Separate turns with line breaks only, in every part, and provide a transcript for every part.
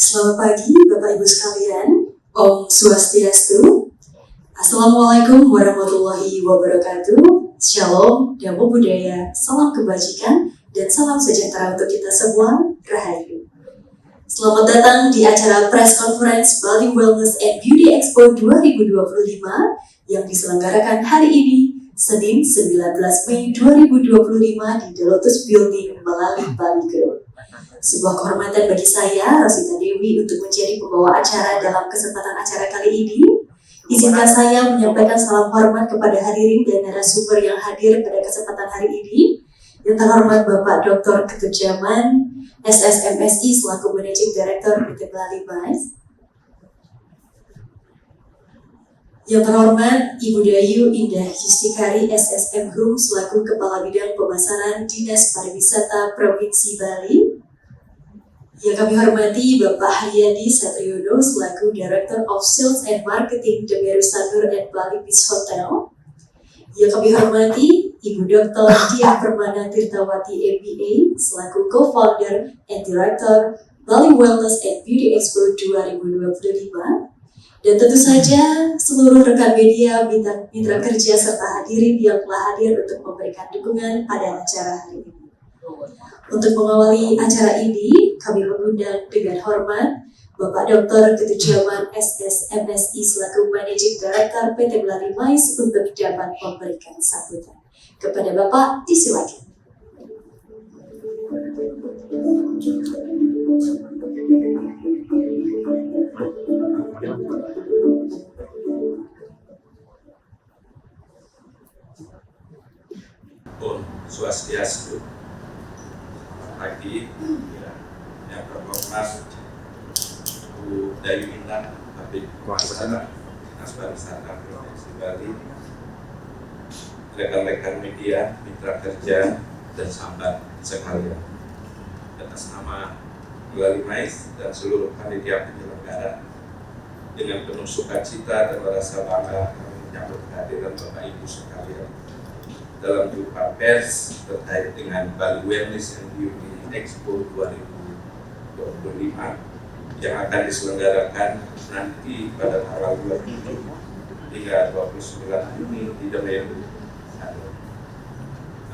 Selamat pagi Bapak Ibu sekalian, Om Swastiastu. Assalamualaikum warahmatullahi wabarakatuh. Shalom, Namo Buddhaya, salam kebajikan, dan salam sejahtera untuk kita semua. Rahayu. Selamat datang di acara Press Conference Bali Wellness and Beauty Expo 2025 yang diselenggarakan hari ini, Senin 19 Mei 2025 di The Lotus Building, Melali, Bali Group. Sebuah kehormatan bagi saya, Rosita Dewi, untuk menjadi pembawa acara dalam kesempatan acara kali ini. Izinkan saya menyampaikan salam hormat kepada hadirin dan narasumber yang hadir pada kesempatan hari ini. Yang terhormat Bapak Dr. Ketut Jaman, SSMSI selaku Managing Director PT Melali Mice. Yang terhormat Ibu Dayu Indah Yustikari SSM Hum selaku Kepala Bidang Pemasaran Dinas Pariwisata Provinsi Bali. Yang kami hormati Bapak Haryadi Satriono selaku Director of Sales and Marketing Demeru Sanur and Bali Beach Hotel. Yang kami hormati Ibu Dr. Diah Permana Tirtawati MBA selaku Co-founder and Director Bali Wellness and Beauty Expo 2025. Dan tentu saja seluruh rekan media, mitra kerja serta hadirin yang telah hadir untuk memberikan dukungan pada acara hari ini. Untuk mengawali acara ini, kami mengundang dengan hormat Bapak Dr. Ketut Jaman SSMSI selaku Managing Director PT Melali Mice untuk dapat memberikan sambutan. Kepada Bapak, disilakan.
Om Swastiastu. Pagi, yang terhormat Bu Dayu Indah, Kabid Pemasaran Dinas Pariwisata Provinsi Bali, rekan-rekan media, mitra kerja, dan sahabat sekalian. Atas nama Melali Mice dan seluruh panitia penyelenggara, dengan penuh sukacita dan merasa bangga kami menyambut kehadiran Bapak Ibu sekalian dalam jumpa pers terkait dengan Bali Wellness and Beauty Expo 2025 yang akan diselenggarakan nanti pada tanggal 27 hingga 29 Juni di Demeru.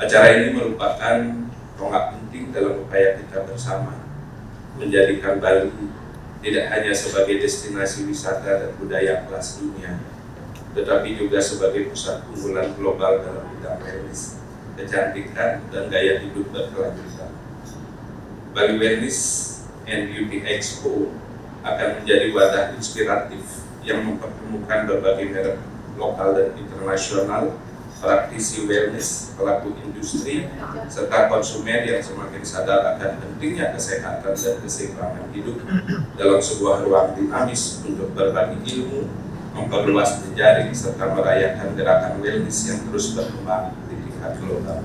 Acara ini merupakan tonggak penting dalam upaya kita bersama menjadikan Bali tidak hanya sebagai destinasi wisata dan budaya kelas dunia, tetapi juga sebagai pusat unggulan global dalam bidang wellness, kecantikan, dan gaya hidup berkelanjutan. Bali Wellness and Beauty Expo akan menjadi wadah inspiratif yang mempertemukan berbagai merek lokal dan internasional, praktisi wellness, pelaku industri, serta konsumen yang semakin sadar akan pentingnya kesehatan dan keseimbangan hidup dalam sebuah ruang dinamis untuk berbagi ilmu, memperluas jejaring, serta merayakan gerakan wellness yang terus berkembang di tingkat global.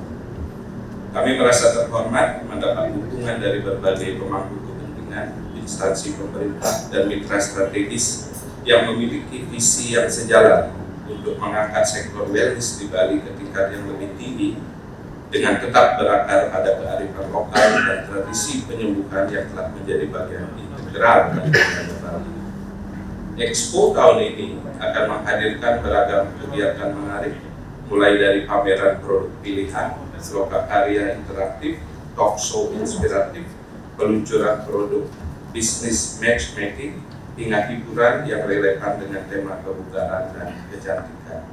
Kami merasa terhormat mendapat dukungan dari berbagai pemangku kepentingan, instansi pemerintah, dan mitra strategis yang memiliki visi yang sejalan untuk mengangkat sektor wellness di Bali ke tingkat yang lebih tinggi dengan tetap berakar pada kearifan lokal dan tradisi penyembuhan yang telah menjadi bagian integral dari budaya Bali. Expo tahun ini akan menghadirkan beragam kegiatan menarik, mulai dari pameran produk pilihan, lokakarya interaktif, talk show inspiratif, peluncuran produk, bisnis matchmaking, hingga hiburan yang relevan dengan tema kebugaran dan kecantikan.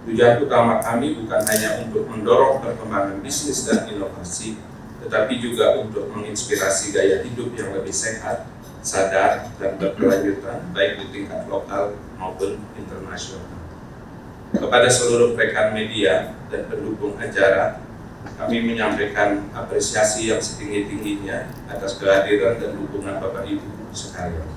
Tujuan utama kami bukan hanya untuk mendorong perkembangan bisnis dan inovasi, tetapi juga untuk menginspirasi gaya hidup yang lebih sehat, sadar, dan berkelanjutan baik di tingkat lokal maupun internasional. Kepada seluruh rekan media dan pendukung acara, kami menyampaikan apresiasi yang setinggi-tingginya atas kehadiran dan dukungan Bapak Ibu sekalian.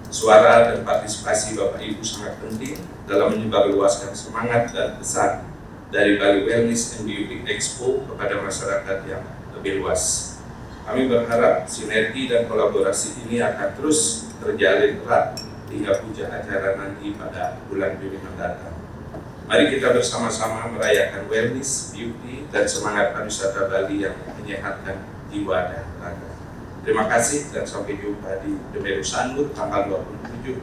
Suara dan partisipasi Bapak Ibu sangat penting dalam menyebarluaskan semangat dan pesan dari Bali Wellness and Beauty Expo kepada masyarakat yang lebih luas. Kami berharap sinergi dan kolaborasi ini akan terus terjalin erat hingga puncak acara nanti pada bulan Juni mendatang. Mari kita bersama-sama merayakan wellness, beauty, dan semangat pariwisata Bali yang menyehatkan jiwa dan raga. Terima kasih dan sampai jumpa di The Melu Sanur tanggal 27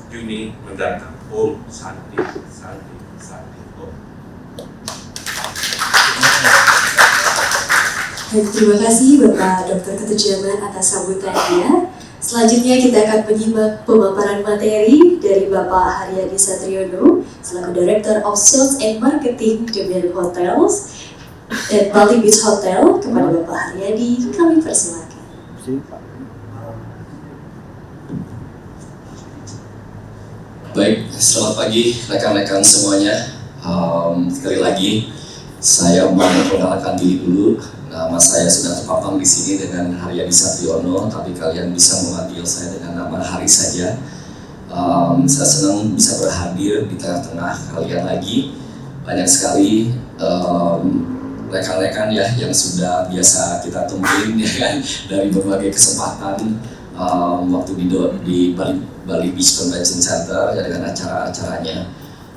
Juni mendatang. Om Santi, Santi, Santi, Om.
Dan terima kasih Bapak Dr. Ketujaman atas sambutannya. Selanjutnya kita akan menyimak pemaparan materi dari Bapak Haryadi Satriono selaku Director of Sales and Marketing The Melu Hotels dan Bali Beach Hotel. Kepada Bapak Haryadi kami persilakan.
Baik, selamat pagi rekan-rekan semuanya. Sekali lagi saya mau memperkenalkan diri dulu. Nama saya sudah terpampang di sini dengan Haryadi Satriono, tapi kalian bisa memanggil saya dengan nama Hari saja. Saya senang bisa berhadir di tengah-tengah kalian lagi. Banyak sekali rekan-rekan ya yang sudah biasa kita temuin ya kan dari berbagai kesempatan waktu di Bali Beach Convention Center ya dengan acara-acaranya.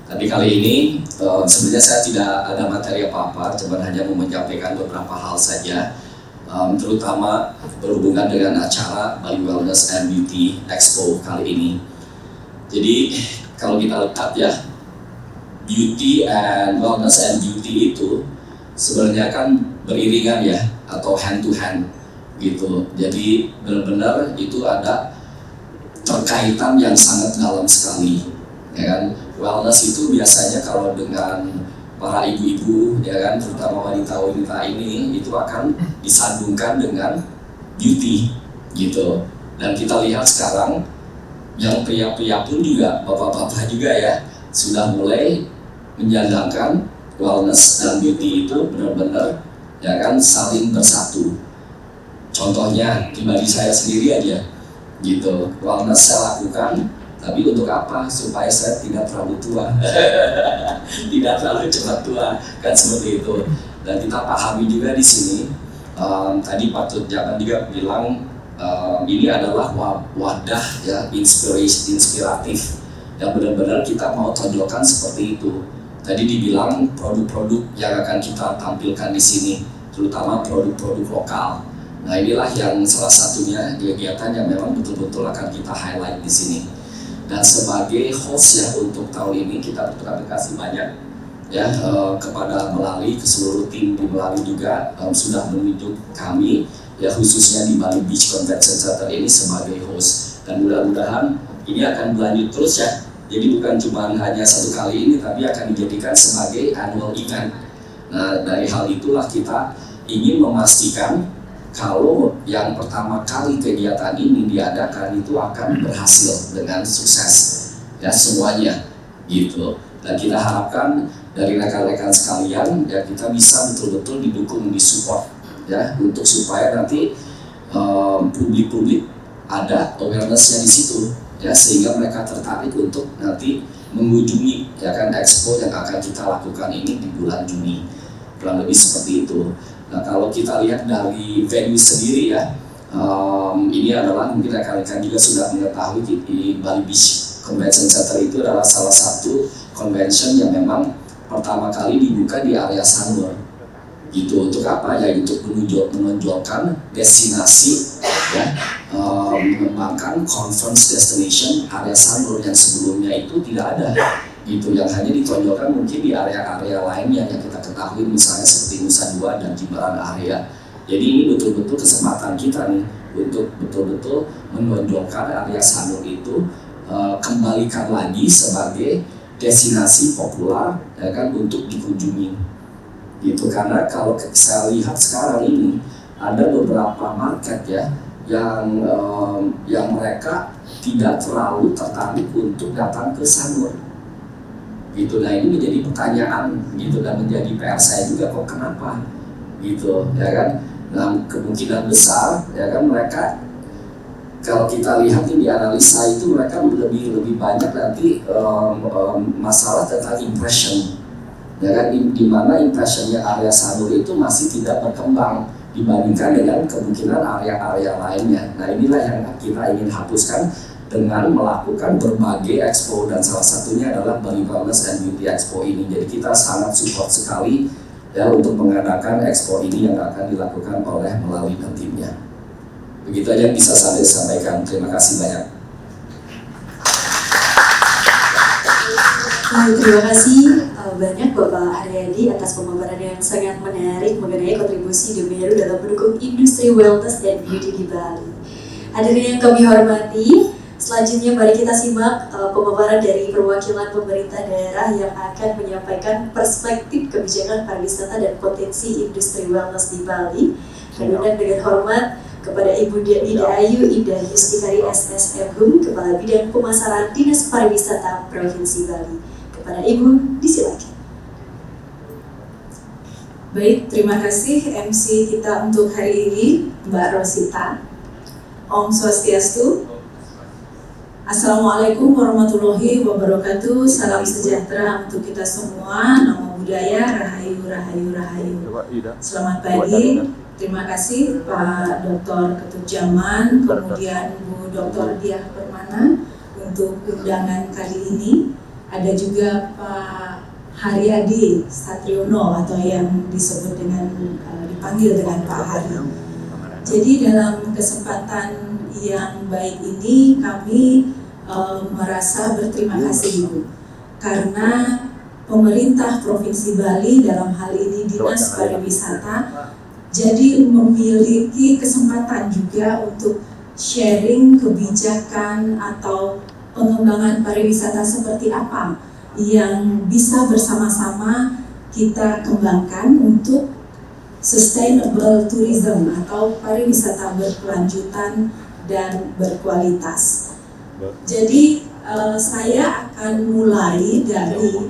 Tapi kali ini sebenarnya saya tidak ada materi apa-apa, cuma hanya mau menyampaikan beberapa hal saja, terutama berhubungan dengan acara Bali Wellness and Beauty Expo kali ini. Jadi kalau kita lihat ya, beauty and wellness and beauty itu sebenarnya kan beriringan ya, atau hand to hand gitu. Jadi benar-benar itu ada terkaitan yang sangat dalam sekali, ya kan. Wellness itu biasanya kalau dengan para ibu-ibu, ya kan, terutama wanita-wanita ini itu akan disandungkan dengan beauty gitu. Dan kita lihat sekarang yang pria-pria pun juga, bapak-bapak juga ya, sudah mulai menjadikan wellness dan beauty itu benar-benar ya kan saling bersatu. Contohnya pribadi saya sendiri aja gitu, wellness saya lakukan, tapi untuk apa? Supaya saya tidak terlalu tua, tidak terlalu cepat tua, kan seperti itu. Dan kita pahami juga di sini, tadi Pak Tutjaman juga bilang ini adalah wadah ya inspiratif, yang benar-benar kita mau tonjolkan seperti itu. Tadi dibilang produk-produk yang akan kita tampilkan di sini, terutama produk-produk lokal. Nah inilah yang salah satunya kegiatan yang memang betul-betul akan kita highlight di sini. Dan sebagai host ya untuk tahun ini kita berterima kasih banyak ya kepada Melali, ke seluruh tim di Melali juga sudah menunjuk kami ya khususnya di Bali Beach Convention Center ini sebagai host. Dan mudah-mudahan ini akan berlanjut terus ya. Jadi bukan cuma hanya satu kali ini, tapi akan dijadikan sebagai annual event. Nah dari hal itulah kita ingin memastikan kalau yang pertama kali kegiatan ini diadakan itu akan berhasil dengan sukses ya semuanya gitu. Dan kita harapkan dari rekan-rekan sekalian ya kita bisa betul-betul didukung, disupport ya untuk supaya nanti publik-publik ada awareness-nya di situ ya, sehingga mereka tertarik untuk nanti mengunjungi ya kan expo yang akan kita lakukan ini di bulan Juni, kurang lebih seperti itu. Nah kalau kita lihat dari venue sendiri ya, ini adalah mungkin rekan-rekan juga sudah mengetahui di Bali Beach Convention Center itu adalah salah satu convention yang memang pertama kali dibuka di area Sanur gitu. Untuk apa ya? Untuk menonjolkan destinasi ya, mengembangkan conference destination area Sanur yang sebelumnya itu tidak ada gitu, yang hanya ditonjolkan mungkin di area-area lainnya yang kita ketahui misalnya seperti Nusa Dua dan Jimbaran area. Jadi ini betul-betul kesempatan kita nih untuk betul-betul menonjolkan area Sanur itu kembalikan lagi sebagai destinasi populer ya kan untuk dikunjungi gitu. Karena kalau saya lihat sekarang ini ada beberapa market ya yang mereka tidak terlalu tertarik untuk datang ke Sanur gitu. Nah ini menjadi pertanyaan gitu dan menjadi PR saya juga, kok kenapa gitu ya kan. Nah kemungkinan besar ya kan mereka kalau kita lihat ini di analisa itu mereka lebih banyak nanti masalah tentang impression ya kan, di mana impressionnya area Sanur itu masih tidak berkembang dibandingkan dengan kemungkinan area-area lainnya. Nah inilah yang kita ingin hapuskan dengan melakukan berbagai expo, dan salah satunya adalah Bali Wellness and Beauty Expo ini. Jadi kita sangat support sekali ya untuk mengadakan expo ini yang akan dilakukan oleh Melali dan timnya. Begitu aja yang bisa saya sampaikan. Terima kasih banyak.
Terima kasih banyak Bapak Haryadi atas pemaparan yang sangat menarik mengenai kontribusi Demeru dalam mendukung industri wellness dan beauty di Bali. Hadirin yang kami hormati, selanjutnya mari kita simak pemaparan dari perwakilan pemerintah daerah yang akan menyampaikan perspektif kebijakan pariwisata dan potensi industri wellness di Bali. Kami undang dengan hormat kepada Ibu Ida Ayu Indah Yustikari SSM Hum, Kepala Bidang Pemasaran Dinas Pariwisata Provinsi Bali. Kepada Ibu, disilakan.
Baik, terima kasih MC kita untuk hari ini, Mbak Rosita. Om Swastiastu. Assalamualaikum warahmatullahi wabarakatuh. Salam sejahtera untuk kita semua. Namo Buddhaya, Rahayu, Rahayu, Rahayu. Selamat pagi. Terima kasih Pak Dr. Ketut Jaman, kemudian Bu Dr. Diah Permana untuk undangan kali ini. Ada juga Pak Haryadi Satriono atau yang disebut dengan dipanggil dengan Pak Hari. Jadi dalam kesempatan yang baik ini kami merasa berterima kasih Ibu, karena pemerintah Provinsi Bali dalam hal ini Dinas Pariwisata jadi memiliki kesempatan juga untuk sharing kebijakan atau pengembangan pariwisata seperti apa yang bisa bersama-sama kita kembangkan untuk sustainable tourism atau pariwisata berkelanjutan dan berkualitas. Jadi saya akan mulai dari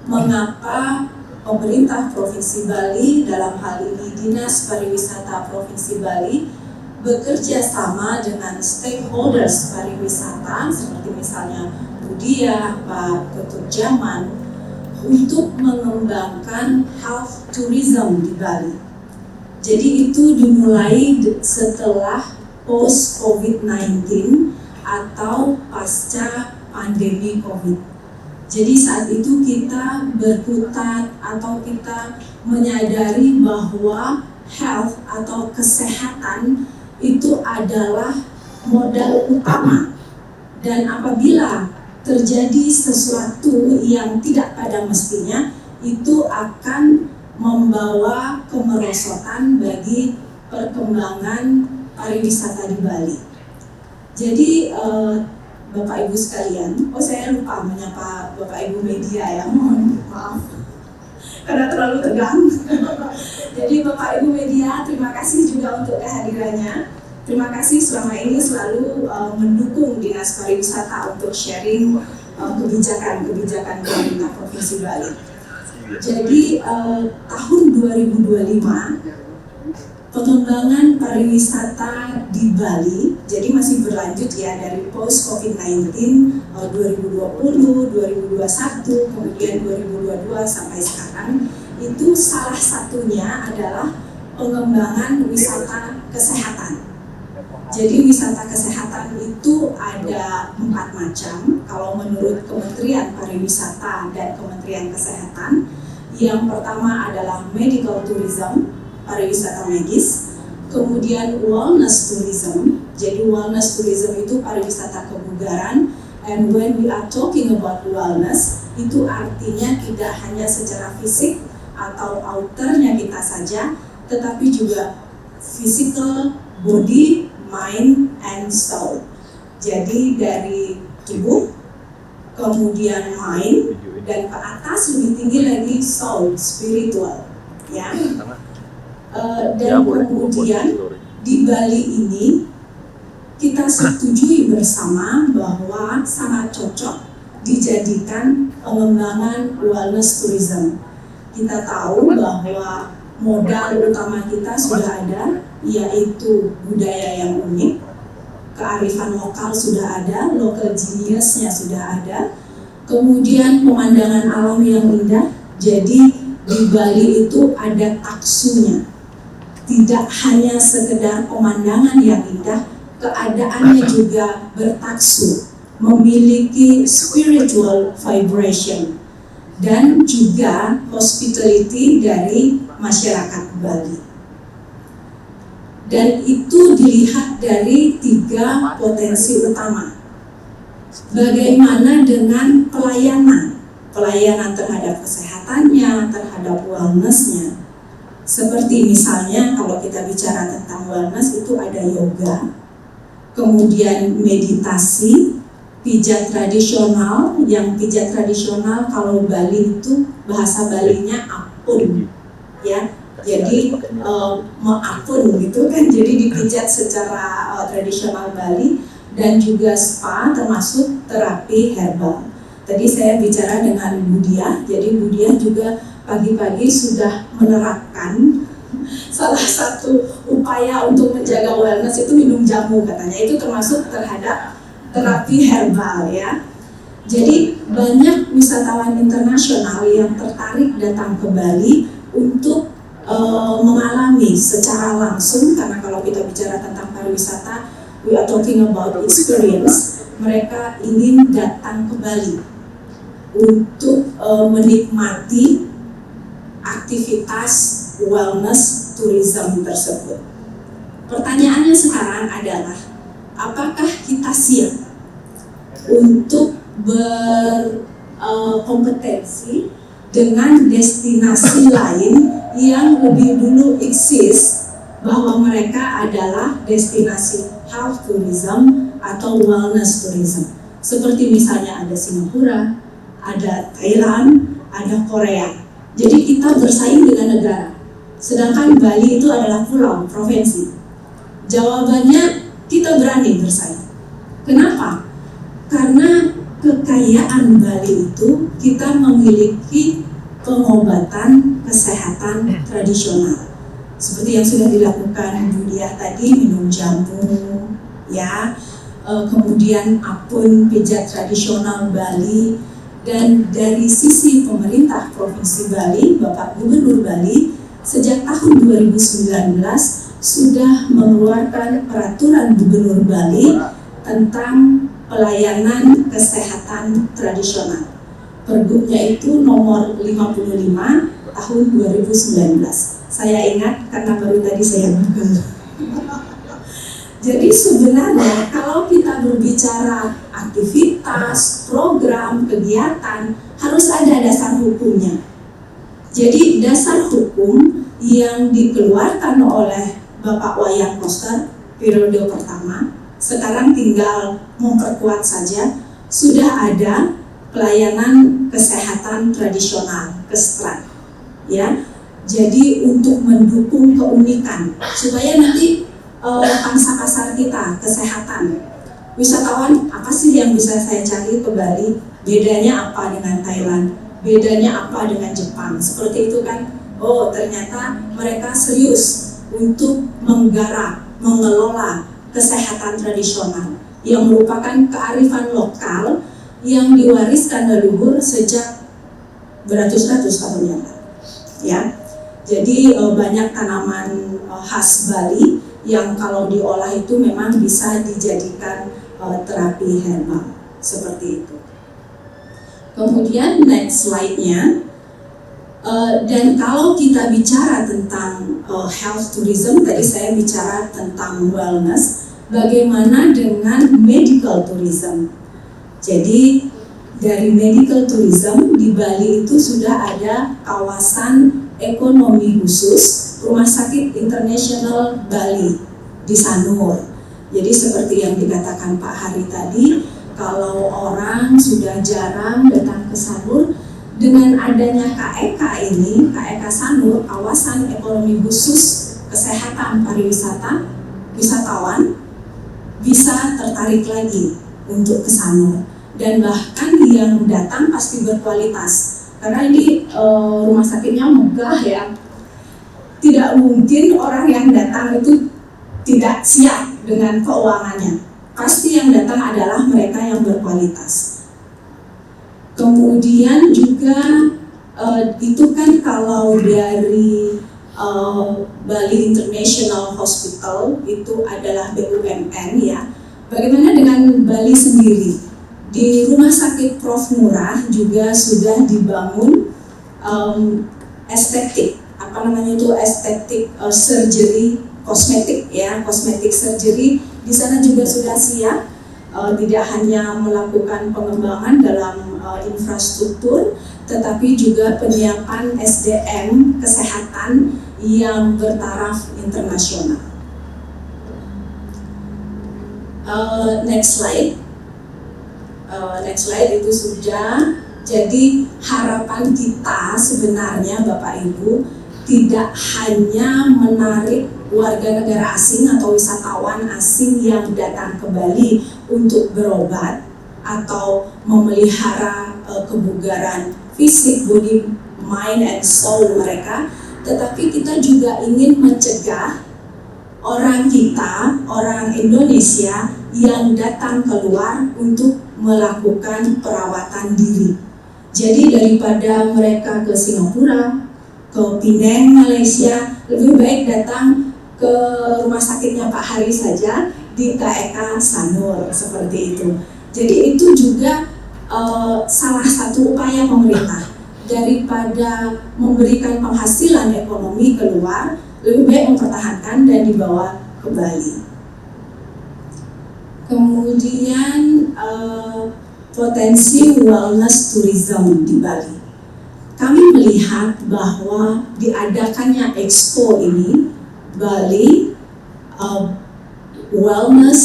mengapa pemerintah Provinsi Bali, dalam hal ini Dinas Pariwisata Provinsi Bali, bekerja sama dengan stakeholders pariwisata seperti misalnya Bu Diah, Pak Ketut Jaman, untuk mengembangkan health tourism di Bali. Jadi itu dimulai setelah post COVID-19 atau pasca pandemi COVID. Jadi saat itu kita berkutat atau kita menyadari bahwa health atau kesehatan itu adalah modal utama, dan apabila terjadi sesuatu yang tidak pada mestinya itu akan membawa kemerosotan bagi perkembangan pariwisata di Bali. Jadi Bapak Ibu sekalian, saya lupa menyapa Bapak Ibu media ya, mohon maaf karena terlalu tegang. Jadi Bapak Ibu media, terima kasih juga untuk kehadirannya. Terima kasih selama ini selalu mendukung Dinas Pariwisata untuk sharing kebijakan-kebijakan pemerintah Provinsi Bali. Jadi tahun 2025 pengembangan pariwisata di Bali jadi masih berlanjut ya, dari post COVID-19 2020, 2021, kemudian 2022 sampai sekarang. Itu salah satunya adalah pengembangan wisata kesehatan. Jadi wisata kesehatan itu ada 4 macam kalau menurut Kementerian Pariwisata dan Kementerian Kesehatan. Yang pertama adalah medical tourism, pariwisata medis, kemudian wellness tourism. Jadi wellness tourism itu pariwisata kebugaran, and when we are talking about wellness, itu artinya tidak hanya secara fisik atau outernya kita saja, tetapi juga physical, body, mind, and soul. Jadi dari tubuh, kemudian mind, dan ke atas lebih tinggi lagi soul, spiritual, ya. Dan kemudian di Bali ini kita setujui bersama bahwa sangat cocok dijadikan pengembangan wellness tourism. Kita tahu bahwa modal utama kita sudah ada, yaitu budaya yang unik, kearifan lokal sudah ada, local genius-nya sudah ada, kemudian pemandangan alam yang indah. Jadi di Bali itu ada taksunya. Tidak hanya sekedar pemandangan yang indah, keadaannya juga bertaksu, memiliki spiritual vibration, dan juga hospitality dari masyarakat Bali. Dan itu dilihat dari 3 potensi utama. Bagaimana dengan pelayanan terhadap kesehatannya, terhadap wellness-nya. Seperti misalnya kalau kita bicara tentang wellness itu ada yoga, kemudian meditasi, pijat tradisional, yang pijat tradisional kalau Bali itu bahasa Balinya apun, ya. Jadi meapun gitu kan, jadi dipijat secara tradisional Bali, dan juga spa termasuk terapi herbal. Tadi saya bicara dengan Budia, jadi Budia juga pagi-pagi sudah menerapkan salah satu upaya untuk menjaga wellness itu minum jamu katanya, itu termasuk terhadap terapi herbal ya. Jadi banyak wisatawan internasional yang tertarik datang ke Bali untuk mengalami secara langsung, karena kalau kita bicara tentang pariwisata, we are talking about experience. Mereka ingin datang ke Bali untuk menikmati aktivitas wellness tourism tersebut. Pertanyaannya sekarang adalah, apakah kita siap untuk berkompetensi dengan destinasi lain yang lebih dulu eksis bahwa mereka adalah destinasi health tourism atau wellness tourism. Seperti misalnya ada Singapura, ada Thailand, ada Korea. Jadi kita bersaing dengan negara. Sedangkan Bali itu adalah pulau, provinsi. Jawabannya kita berani bersaing. Kenapa? Karena kekayaan Bali itu kita memiliki pengobatan kesehatan tradisional. Seperti yang sudah dilakukan Budia tadi, minum jamu, ya, kemudian apun pijat tradisional Bali, dan dari sisi pemerintah Provinsi Bali, Bapak Gubernur Bali, sejak tahun 2019 sudah mengeluarkan peraturan Gubernur Bali tentang pelayanan kesehatan tradisional. Pergubnya itu nomor 55 tahun 2019. Saya ingat karena baru tadi saya Google. Jadi sebenarnya kalau kita berbicara aktivitas, program, kegiatan, harus ada dasar hukumnya. Jadi dasar hukum yang dikeluarkan oleh Bapak Wayan Koster periode pertama, sekarang tinggal memperkuat saja, sudah ada pelayanan kesehatan tradisional, KESTRAD, ya. Jadi untuk mendukung keunikan supaya nanti pangsa pasar kita kesehatan, wisatawan apa sih yang bisa saya cari ke Bali, bedanya apa dengan Thailand, bedanya apa dengan Jepang, seperti itu kan. Oh ternyata mereka serius untuk menggarap, mengelola kesehatan tradisional yang merupakan kearifan lokal yang diwariskan leluhur sejak beratus-ratus tahun yang lalu, ya. Jadi banyak tanaman khas Bali yang kalau diolah itu memang bisa dijadikan terapi herbal seperti itu. Kemudian next slide-nya, dan kalau kita bicara tentang health tourism, tadi saya bicara tentang wellness, bagaimana dengan medical tourism? Jadi dari medical tourism di Bali itu sudah ada kawasan ekonomi khusus Rumah Sakit Internasional Bali di Sanur. Jadi seperti yang dikatakan Pak Hari tadi, kalau orang sudah jarang datang ke Sanur, dengan adanya KEK ini, KEK Sanur, kawasan ekonomi khusus kesehatan pariwisata, wisatawan bisa tertarik lagi untuk ke Sanur. Dan bahkan yang datang pasti berkualitas, karena ini rumah sakitnya megah ya. Tidak mungkin orang yang datang itu tidak siap dengan keuangannya. Pasti yang datang adalah mereka yang berkualitas. Kemudian juga itu kan kalau dari Bali International Hospital itu adalah BUMN ya. Bagaimana dengan Bali sendiri? Di Rumah Sakit Prof. Murah juga sudah dibangun estetik, estetic surgery kosmetik ya, kosmetik surgery di sana juga sudah siap, tidak hanya melakukan pengembangan dalam infrastruktur, tetapi juga penyiapan SDM kesehatan yang bertaraf internasional. Next slide. Next slide itu sudah. Jadi harapan kita sebenarnya Bapak Ibu tidak hanya menarik warga negara asing atau wisatawan asing yang datang ke Bali untuk berobat atau memelihara kebugaran fisik, body, mind, and soul mereka, tetapi kita juga ingin mencegah orang kita, orang Indonesia yang datang keluar untuk melakukan perawatan diri. Jadi daripada mereka ke Singapura, ke Penang, Malaysia, lebih baik datang ke rumah sakitnya Pak Hari saja di KEK Sanur, seperti itu. Jadi itu juga salah satu upaya pemerintah, daripada memberikan penghasilan ekonomi keluar, lebih baik mempertahankan dan dibawa ke Bali. Kemudian potensi wellness tourism di Bali. Kami melihat bahwa diadakannya Expo ini, Bali Wellness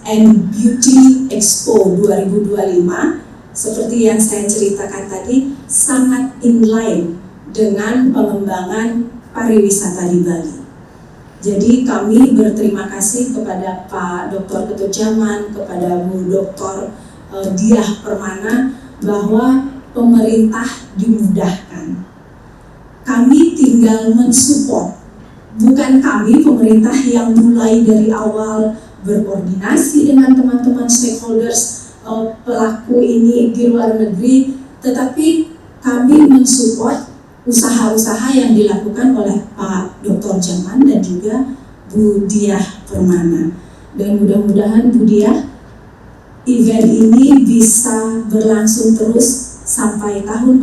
and Beauty Expo 2025, seperti yang saya ceritakan tadi, sangat inline dengan pengembangan pariwisata di Bali. Jadi kami berterima kasih kepada Pak Dr. Ketut Jaman, kepada Bu Dr. Diah Permana, bahwa pemerintah dimudahkan. Kami tinggal mensupport, bukan kami pemerintah yang mulai dari awal berkoordinasi dengan teman-teman stakeholders pelaku ini di luar negeri, tetapi kami mensupport usaha-usaha yang dilakukan oleh Pak Dr. Jaman dan juga Bu Diah Permana. Dan mudah-mudahan Bu Diah, event ini bisa berlangsung terus sampai tahun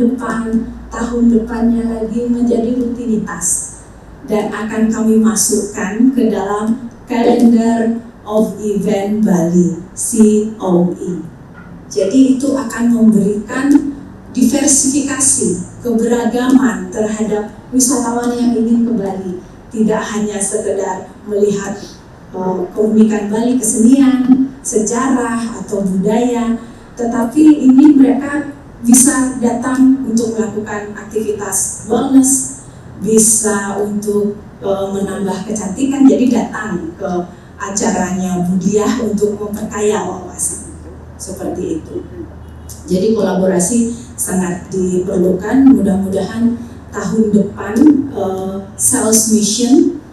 depannya lagi menjadi rutinitas, dan akan kami masukkan ke dalam Calendar of Event Bali, COE. Jadi itu akan memberikan diversifikasi, keberagaman terhadap wisatawan yang ingin ke Bali. Tidak hanya sekedar melihat keunikan Bali, kesenian, sejarah atau budaya, tetapi ini mereka bisa datang untuk melakukan aktivitas wellness, bisa untuk menambah kecantikan, jadi datang ke acaranya Bu Diah untuk memperkaya wawasan, seperti itu. Jadi kolaborasi sangat diperlukan. Mudah-mudahan tahun depan sales mission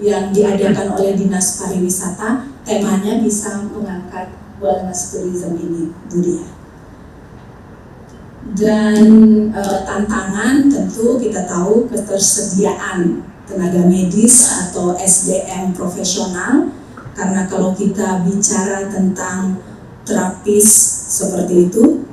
yang diadakan oleh Dinas Pariwisata, temanya bisa mengangkat wellness tourism ini, Bu Diah. Dan tantangan tentu kita tahu ketersediaan tenaga medis atau SDM profesional, karena kalau kita bicara tentang terapis seperti itu,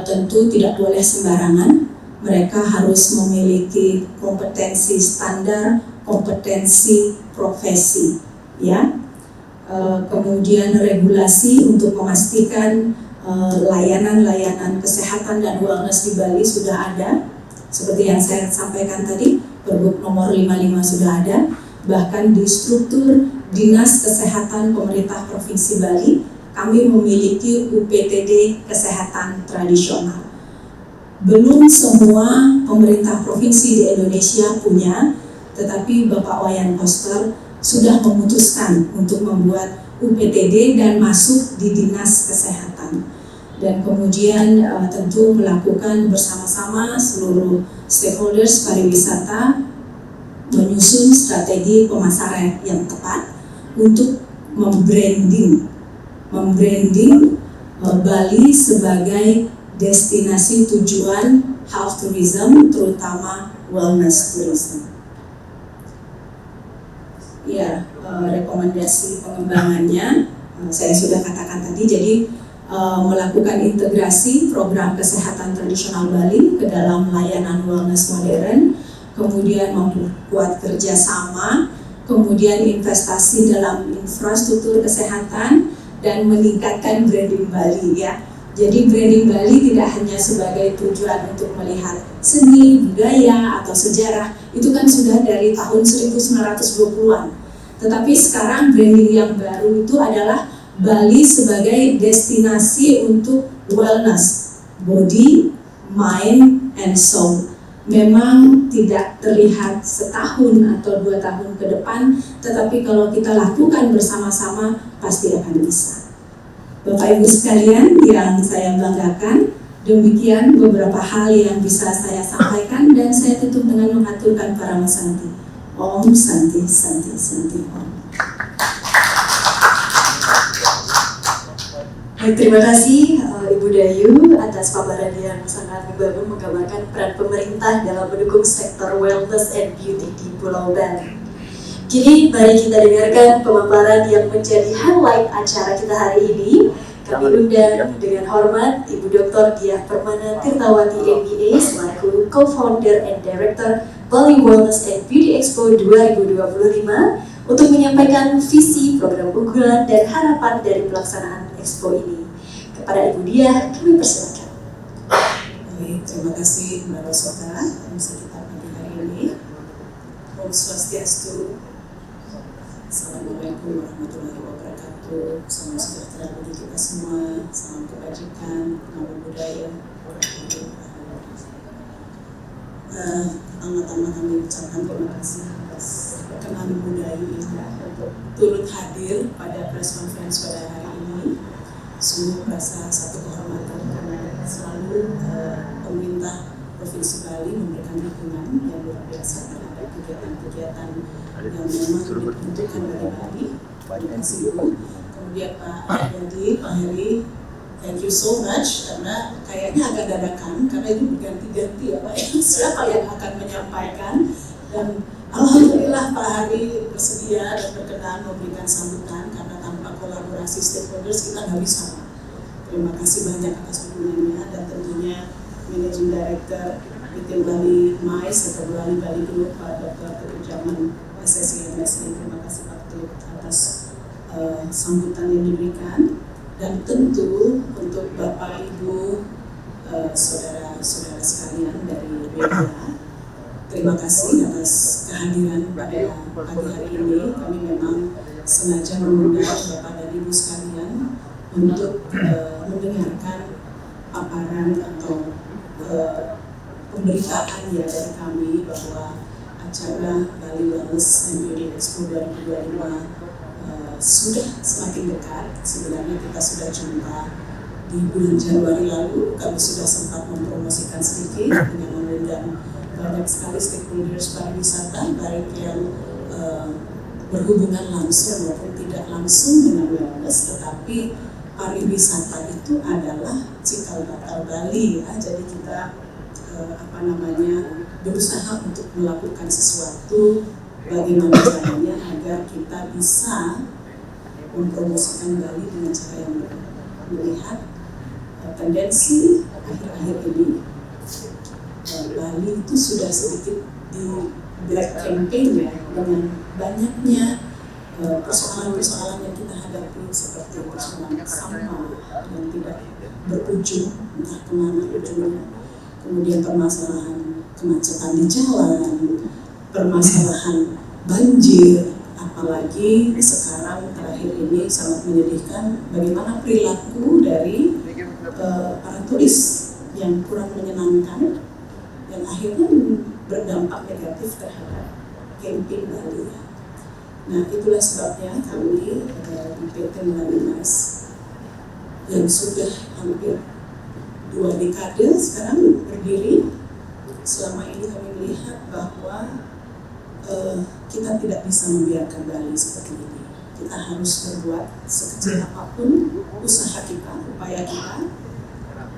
tentu tidak boleh sembarangan. Mereka harus memiliki kompetensi standar, kompetensi profesi, ya. Kemudian regulasi untuk memastikan layanan-layanan kesehatan dan wellness di Bali sudah ada, seperti yang saya sampaikan tadi, Pergub nomor 55 sudah ada. Bahkan di struktur Dinas Kesehatan Pemerintah Provinsi Bali, kami memiliki UPTD Kesehatan Tradisional. Belum semua pemerintah provinsi di Indonesia punya, tetapi Bapak Wayan Koster sudah memutuskan untuk membuat UPTD dan masuk di Dinas Kesehatan. Dan kemudian tentu melakukan bersama-sama seluruh stakeholders pariwisata menyusun strategi pemasaran yang tepat untuk membranding Bali sebagai destinasi tujuan health tourism, terutama wellness tourism. Ya, rekomendasi pengembangannya saya sudah katakan tadi. Jadi melakukan integrasi program kesehatan tradisional Bali ke dalam layanan wellness modern, kemudian memperkuat kerjasama kemudian investasi dalam infrastruktur kesehatan, dan meningkatkan branding Bali ya. Jadi branding Bali tidak hanya sebagai tujuan untuk melihat seni, budaya, atau sejarah, itu kan sudah dari tahun 1920-an. Tetapi sekarang branding yang baru itu adalah Bali sebagai destinasi untuk wellness, body, mind, and soul. Memang tidak terlihat setahun atau 2 tahun ke depan, tetapi kalau kita lakukan bersama-sama pasti akan bisa. Bapak Ibu sekalian yang saya banggakan, demikian beberapa hal yang bisa saya sampaikan, dan saya tutup dengan mengaturkan Parama Santi. Om Santi Santi Santi Om.
Baik, terima kasih Ibu Dayu atas paparan yang sangat membangun menggambarkan peran pemerintah dalam mendukung sektor wellness and beauty di Pulau Bali. Kini mari kita dengarkan pemaparan yang menjadi highlight acara kita hari ini. Kami undang dengan hormat Ibu Dr. Diah Permana Tirtawati MBA selaku Co-Founder and Director Bali Wellness and Beauty Expo 2025 untuk menyampaikan visi, program unggulan, dan harapan dari pelaksanaan Expo ini. Kepada Ibu Diah, kami persilakan.
Baik, terima kasih Mbak Rosota yang bisa kita pagi hari ini. Om Swastiastu. Assalamualaikum warahmatullahi wabarakatuh. Salam sejahtera bagi kita semua. Salam kebajikan, nama budaya. Pertama-tama kami ucapkan terima kasih atas perkenan budaya ini untuk turut hadir pada press conference pada hari ini. Sungguh merasa satu kehormatan karena selalu pemerintah Provinsi Bali memberikan dukungan yang luar biasa terhadap kegiatan-kegiatan yang memang diperuntukkan bagi Bali. Terima kasih Bu. Kemudian Pak Yadi, Pak Heri, thank you so much karena kayaknya agak dadakan karena itu berganti-ganti ya Pak. Siapa yang akan menyampaikan, dan alhamdulillah Pak Hari bersedia dan berkenan memberikan sambutan karena tanpa kolaborasi stakeholders kita nggak bisa. Terima kasih banyak atas dukungannya, dan tentunya Managing Director PT Bali MICE atau Bali Group Pak Dr. Teguh Jaman SSI MSI. Terima kasih Pak Teguh atas sambutan yang diberikan, dan tentu untuk Bapak Ibu saudara-saudara sekalian dari media, terima kasih atas kehadiran pada pagi hari ini. Kami memang sengaja mengundang Bapak dan Ibu sekalian untuk mendengarkan paparan atau pemberitaan ya dari kami bahwa acara Bali Wellness and Beauty Expo 2025 sudah semakin dekat. Sebenarnya kita sudah jumpa di bulan Januari lalu. Kami sudah sempat mempromosikan sedikit dengan mengundang banyak sekali stakeholders pariwisata, baik yang berhubungan langsung maupun tidak langsung dengan wellness, tetapi pariwisata itu adalah cikal bakal Bali ya. Jadi kita berusaha untuk melakukan sesuatu bagaimana caranya agar kita bisa mempromosikan Bali dengan cara yang benar. Melihat tendensi akhir-akhir ini Bali itu sudah sedikit di black campaign ya, dengan banyaknya persoalan-persoalan yang kita hadapi seperti persoalan sampah yang tidak berujung, entah kemana ujungnya, kemudian permasalahan kemacetan di jalan, permasalahan banjir, apalagi sekarang terakhir ini sangat menyedihkan bagaimana perilaku dari para turis yang kurang menyenangkan dan akhirnya berdampak negatif terhadap campaign Bali. Nah, itulah sebabnya kami di PT Bali MICE yang sudah hampir 2 dekade sekarang berdiri. Selama ini kami melihat bahwa kita tidak bisa membiarkan Bali seperti ini. Kita harus berbuat sekecil apapun usaha kita, upaya kita.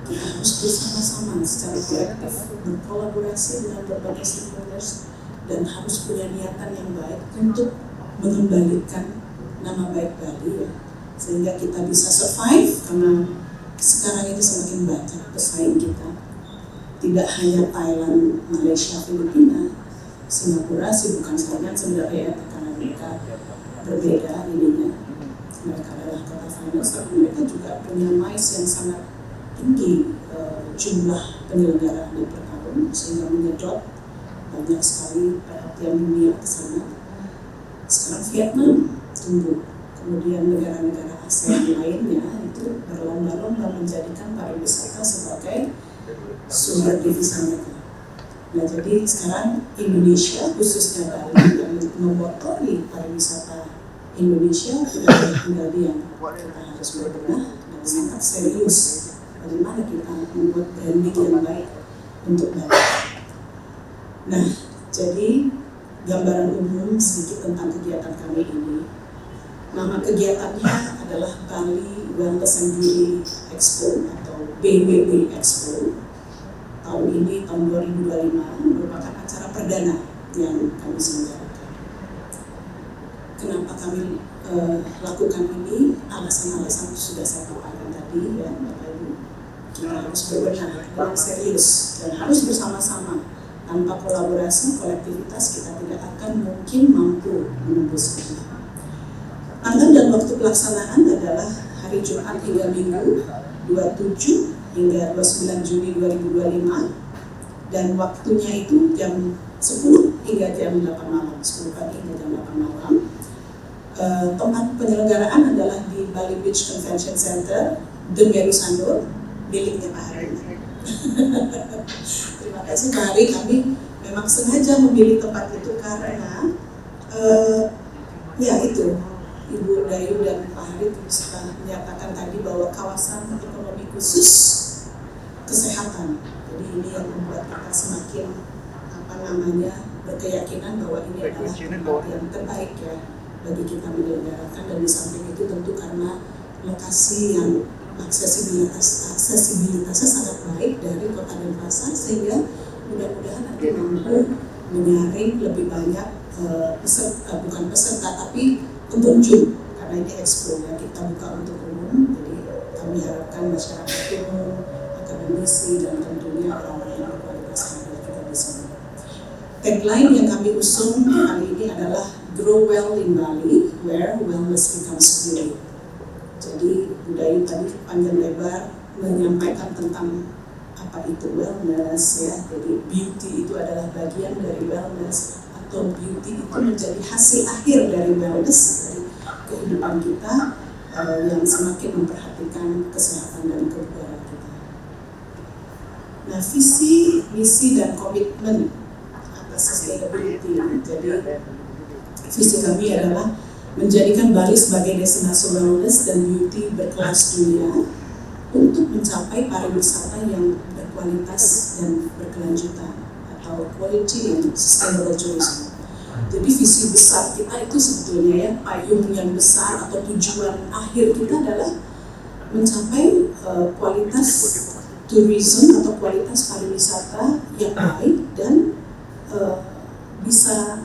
Kita harus bersama-sama secara kolektif berkolaborasi dengan berbagai stakeholders dan harus punya niatan yang baik untuk mengembalikan nama baik Bali ya, sehingga kita bisa survive, karena sekarang ini semakin banyak pesaing kita. Tidak hanya Thailand, Malaysia, Filipina, Singapura sih bukan saingan sebenarnya ya, karena mereka berbeda ininya. Mereka adalah kota finance, tapi mereka juga punya MICE yang sangat tinggi jumlah penyelenggaraan per tahun, sehingga menyedot banyak sekali perhatian dunia ke sana. Sekarang Vietnam tumbuh, kemudian negara-negara ASEAN lainnya itu berlomba-lomba menjadikan pariwisata sebagai sumber devisa mereka. Nah, jadi sekarang Indonesia, khususnya Bali, yang memotori pariwisata Indonesia sudah menjadi yang kita harus berbenah dan sangat serius bagaimana kita membuat branding yang baik untuk Bali. Nah, jadi gambaran umum sedikit tentang kegiatan kami ini. Nama kegiatannya adalah Bali Wellness and Beauty Expo atau BWB Expo. Tahun ini, tahun 2025, merupakan acara perdana yang kami selenggarakan. Kenapa kami lakukan ini? Alasan-alasan sudah saya paparkan tadi, ya, Bapak Ibu. Kita harus berbenah dengan serius dan harus bersama-sama. Tanpa kolaborasi, kolektivitas, kita tidak akan mungkin mampu menembus ini. Tanggal dan waktu pelaksanaan adalah hari Jumat hingga Minggu, 27 hingga 29 Juni 2025, dan waktunya itu jam 10 hingga jam 8 malam, 10 pagi hingga jam 8 malam. Tempat penyelenggaraan adalah di Bali Beach Convention Center, The Meru Sanur, miliknya Pak Hari. Terima kasih Pak Hari, kami memang sengaja memilih tempat itu karena ya itu, Ibu Dayu dan Pak Hari sudah menyatakan tadi bahwa kawasan ekonomi khusus kesehatan. Jadi ini yang membuat kita semakin berkeyakinan bahwa ini adalah tempat yang terbaik ya bagi kita menyelenggarakan, dan di samping itu tentu karena lokasi yang aksesibilitasnya sangat baik dari kota Denpasar, sehingga mudah-mudahan nanti mampu menyaring lebih banyak bukan peserta tapi pengunjung, karena ini expo yang kita buka untuk umum. Jadi kami harapkan masyarakat umum, akademisi, dan tentunya orang-orang yang berkualitas hadir juga di sini. Tagline yang kami usung kali ini adalah Grow Well in Bali, where wellness becomes beauty. Jadi Budaya tadi panjang lebar menyampaikan tentang apa itu wellness ya. Jadi beauty itu adalah bagian dari wellness, atau beauty itu menjadi hasil akhir dari wellness, dari kehidupan kita yang semakin memperhatikan kesehatan dan kebugaran kita. Nah, visi, misi, dan komitmen atas sustainability. Jadi visi kami adalah menjadikan Bali sebagai destinasi wellness dan beauty berkelas dunia untuk mencapai pariwisata yang berkualitas dan berkelanjutan, atau quality and sustainable tourism. Jadi visi besar kita itu sebetulnya ya, payung yang besar atau tujuan akhir kita adalah mencapai kualitas tourism atau kualitas pariwisata yang baik dan bisa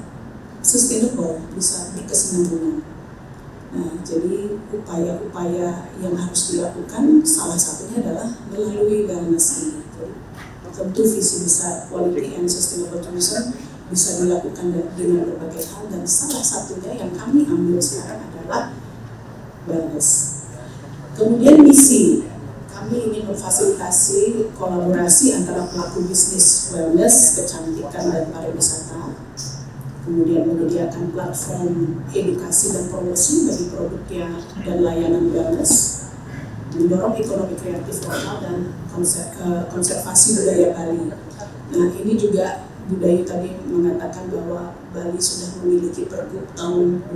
sustainable, bisa berkesinambungan. Nah, jadi upaya-upaya yang harus dilakukan salah satunya adalah melalui wellness ini. Jadi, tentu visi besar quality and sustainable tourism bisa dilakukan dengan berbagai hal, dan salah satunya yang kami ambil sekarang adalah wellness. Kemudian misi, kami ingin memfasilitasi kolaborasi antara pelaku bisnis wellness, kecantikan, dan pariwisata. Kemudian menyediakan platform edukasi dan promosi bagi produknya dan layanan wellness, mendorong ekonomi kreatif lokal dan konservasi budaya Bali. Nah, ini juga Budaya tadi mengatakan bahwa Bali sudah memiliki Pergub tahun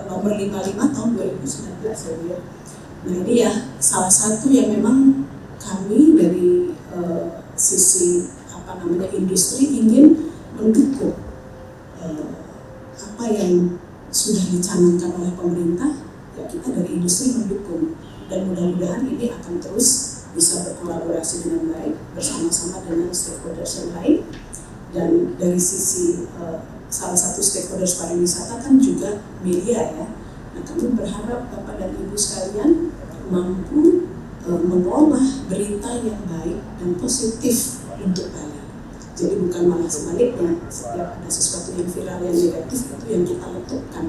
nomor 55 tahun 2019 ya. Nah, ini ya salah satu yang memang kami dari sisi industri ingin mendukung apa yang sudah dicanangkan oleh pemerintah. Ya, kita dari industri mendukung, dan mudah-mudahan ini akan terus bisa berkolaborasi dengan baik bersama-sama dengan stakeholders yang lain. Dan dari sisi salah satu stakeholders pariwisata kan juga media ya. Nah, kami berharap Bapak dan Ibu sekalian mampu mengolah berita yang baik dan positif untuk Bali, Jadi bukan malah sebaliknya, setiap ada sesuatu yang viral yang negatif itu yang kita letupkan.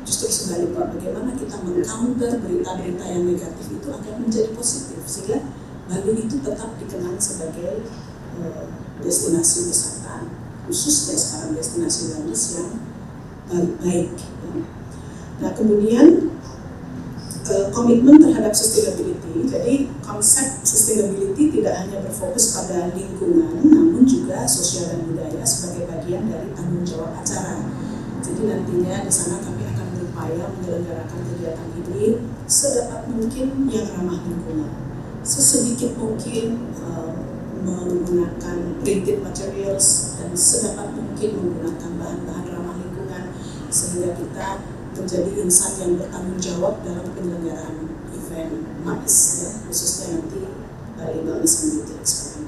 Justru sebaliknya, bagaimana kita meng-counter berita-berita yang negatif itu agar menjadi positif, sehingga Bali itu tetap dikenal sebagai destinasi wisata, khususnya sekarang destinasi wellness yang baik. Nah kemudian komitmen terhadap sustainability. Jadi konsep sustainability tidak hanya berfokus pada lingkungan, namun juga sosial dan budaya sebagai bagian dari tanggung jawab acara. Jadi nantinya di sana kami akan berupaya menyelenggarakan kegiatan ini sedapat mungkin yang ramah lingkungan, sesedikit mungkin menggunakan printed materials dan sedapat mungkin menggunakan bahan-bahan ramah lingkungan, sehingga kita menjadi insan yang bertanggung jawab dalam penyelenggaraan event MAX, ya, khususnya nanti Bali Wellness and Beauty Expo.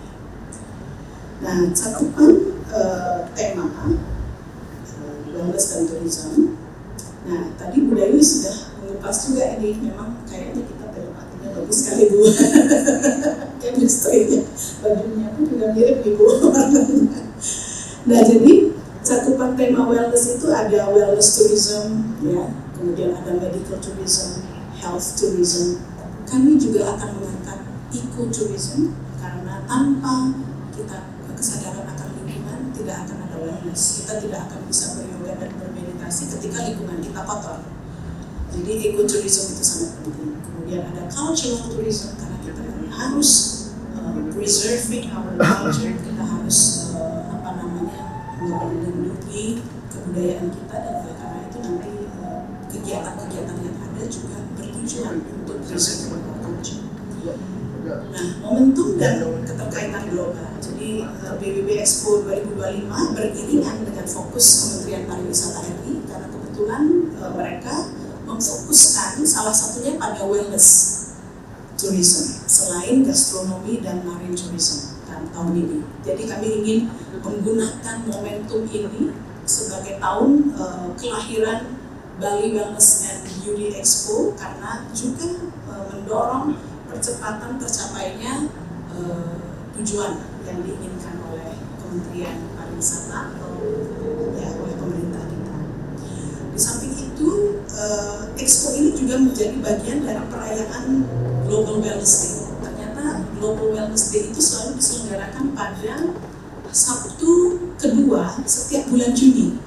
Nah, cakupan tema wellness dan tourism. Nah, tadi Bu Dayu sudah mengupas juga ini, memang kayaknya kita telepatinya bagus sekali Bu. Chemistry-nya, bajunya pun juga mirip Ibu. Nah, jadi cakupan tema wellness itu ada wellness tourism, ya, kemudian ada medical tourism, health tourism. Kami juga akan mengangkat eco-tourism karena tanpa kita kesadaran akan lingkungan tidak akan ada wellness. Kita tidak akan bisa beryoga dan bermeditasi ketika lingkungan kita kotor. Jadi eco-tourism itu sangat penting. Kemudian ada cultural tourism karena kita harus preserving our culture, kita harus melindungi kebudayaan kita, dan oleh karena itu nanti kegiatan-kegiatan yang ada juga bertujuan untuk preserve our culture. Nah, momentum dan keterkaitan global. Jadi BWB Expo 2025 beriringan dengan fokus Kementerian Pariwisata RI karena kebetulan mereka memfokuskan salah satunya pada wellness tourism selain gastronomi dan marine tourism tahun ini. Jadi kami ingin menggunakan momentum ini sebagai tahun kelahiran Bali Wellness and Beauty Expo karena juga mendorong percepatan tercapainya tujuan yang diinginkan oleh Kementerian Pariwisata atau ya oleh pemerintah kita. Di samping itu, Expo ini juga menjadi bagian dari perayaan Global Wellness Day. Ternyata Global Wellness Day itu selalu diselenggarakan pada Sabtu kedua setiap bulan Juni,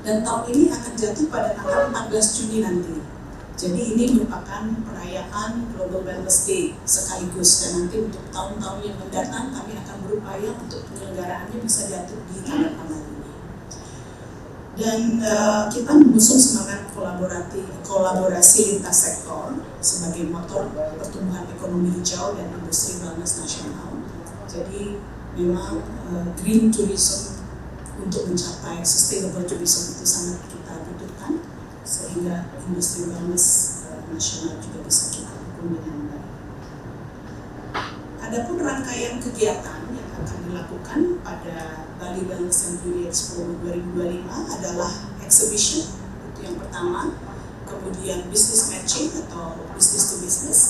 dan tahun ini akan jatuh pada tanggal 14 Juni nanti. Jadi ini merupakan perayaan Global Wellness Day sekaligus, dan nanti untuk tahun-tahun yang mendatang kami akan berupaya untuk penyelenggaraannya bisa jatuh di tanggal-tanggal ini. Dan kita mengusung semangat kolaborasi lintas sektor sebagai motor pertumbuhan ekonomi hijau dan industri wellness nasional. Jadi memang green tourism untuk mencapai sustainable tourism itu sangat kita butuhkan, sehingga industri wellness nasional juga bisa kita dukung dengan baik. Adapun rangkaian kegiatan yang akan dilakukan pada Bali Wellness and Beauty Expo 2025 adalah exhibition, itu yang pertama, kemudian business matching atau business to business,